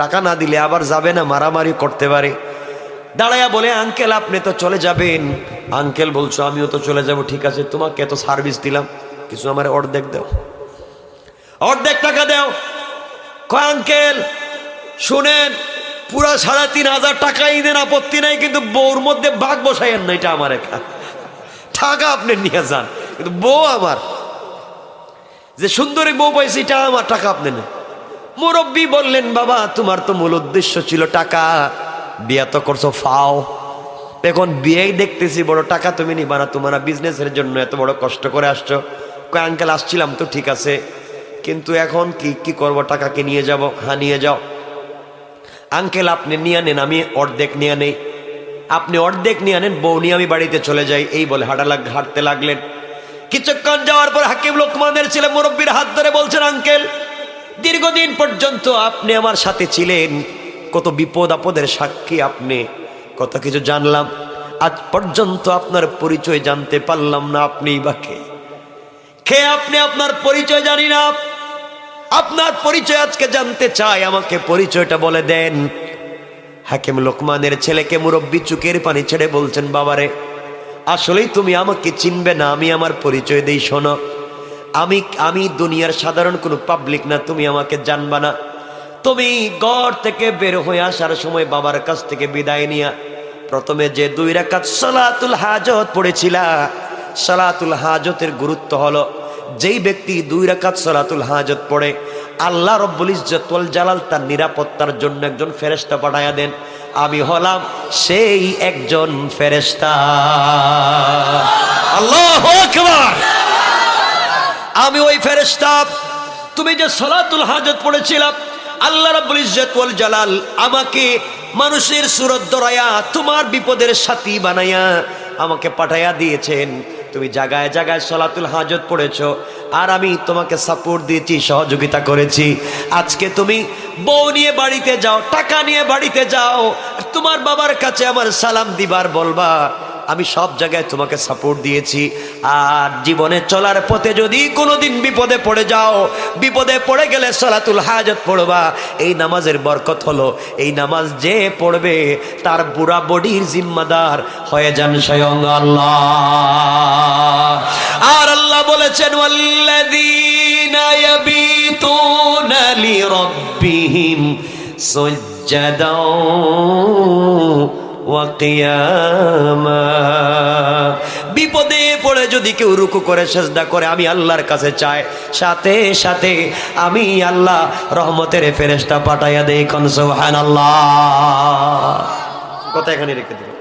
টাকা না দিলে আবার যাবে না, মারামারি করতে পারে। দাঁড়াইয়া বলে, আঙ্কেল আপনি তো চলে যাবেন। আঙ্কেল বলছো, আমিও তো চলে যাব। ঠিক আছে, তোমাকে এত সার্ভিস দিলাম, কিছু আমার অর্ধেক দাও, অর্ধেক টাকা দাও। কয়, আঙ্কেল শুনেন, পুরা 3500 টাকাই দেন, আপত্তি নাই, কিন্তু বউর মধ্যে ভাগ বসাইয়েন না, এটা আমার একা। টাকা আপনি নিয়ে যান, কিন্তু বউ আমার, যে সুন্দরী বউ পাইছি এটা আমার, টাকা আপনি নেন। মুরব্বী বললেন, বাবা তোমার তো মূল উদ্দেশ্য ছিল টাকা, বিয়া তো করছো ফাও, এখন বিয়েই দেখতেছি বড় টাকা তুমি নিবা না, তোমার বিজনেসের জন্য এত বড় কষ্ট করে আসছো। কয়, আঙ্কেল আসছিলাম তো, ঠিক আছে, কিন্তু এখন কি করব, টাকাকে নিয়ে যাব? হ্যাঁ নিয়ে যাও। আঙ্কেল আপনি নিয়ে নেন, আমি অর্ধেক নিয়ে নেই। আপনি অর্ধেক নিয়ে নেন, বউ নিয়ে আমি বাড়িতে চলে যাই। এই বলে হাঁটতে লাগলেন। কিছুক্ষণ যাওয়ার পর হাকিম লোকমানের ছেলে মুরব্বীর হাত ধরে বলছেন, আঙ্কেল দীর্ঘদিন পর্যন্ত আপনি আমার সাথে ছিলেন, কত বিপদ আপদের সাক্ষী আপনি, কত কিছু জানলাম, আজ পর্যন্ত আপনার পরিচয় জানতে পারলাম না। আপনি বা কে আপনি? আপনার পরিচয় জানি না, আপনার পরিচয় আজকে জানতে চাই, আমাকে পরিচয়টা বলে দেন। হাকিম লোকমানের ছেলেকে মুরব্বী চোখের পানি ছেড়ে বলছেন, বাবারে আসলেই তুমি আমাকে চিনবে না, আমি আমার পরিচয় দেই, শোনো, আমি দুনিয়ার সাধারণ কোনো পাবলিক না, তুমি আমাকে জানবা না। তুমি ঘর থেকে বের হয়ে আসার সময় বাবার কাছ থেকে বিদায় নিয়া প্রথমে যে 2 রাকাত সালাতুল হাজত পড়েছিলা, সালাতুল হাজতের গুরুত্ব হলো, যেই ব্যক্তি 2 রাকাত সালাতুল হাজত পড়ে, আল্লাহ রব্বুল ইজ্জত ওয়াল জালাল তার নিরাপত্তার জন্য একজন ফেরেশতা পাঠায়া দেন। আমি হলাম সেই একজন ফেরেশতা। আল্লাহু আকবার। আমি ওই ফেরেশতা। তুমি যে সালাতুল হাজত পড়েছিলাম, আল্লাহ রাব্বুল ইজ্জত ওয়াল জালাল আমাকে মানুষের সুরত ধরায়া তোমার বিপদের সাথী বানায়া আমাকে পাঠায়া দিয়েছেন। তুমি জায়গায় জায়গায় সালাতুল হাজত পড়েছো, আর আমি তোমাকে সাপোর্ট দিয়েছি, সহযোগিতা করেছি। আজকে তুমি বউ নিয়ে বাড়িতে যাও, টাকা নিয়ে বাড়িতে যাও, তোমার বাবার কাছে আমার সালাম দিবার বলবা, আমি সব জায়গায় তোমাকে সাপোর্ট দিয়েছি। আর জীবনে চলার পথে যদি কোনোদিন বিপদে পড়ে যাও, বিপদে পড়ে গেলে সালাতুল হাজত পড়বা। এই নামাজের বরকত হলো, এই নামাজ যে পড়বে তার পুরা বডির জিম্মাদার হয়ে যান স্বয়ং আল্লাহ। আর আল্লাহ বলেছেন, ওয়াল্লাযীনা ইয়াবিতুনা লিরাব্বিহিম সুজদাও ওয়া কিয়ামা। বিপদে পড়ে যদি কেউ রুকু করে সিজদা করে, আমি আল্লাহর কাছে চাই, সাথে সাথে আমি আল্লাহ রহমতের ফেরেশতা পাঠাইয়া দেই। কোন সুবহানাল্লাহ। কথা এখানে রেখে দিই।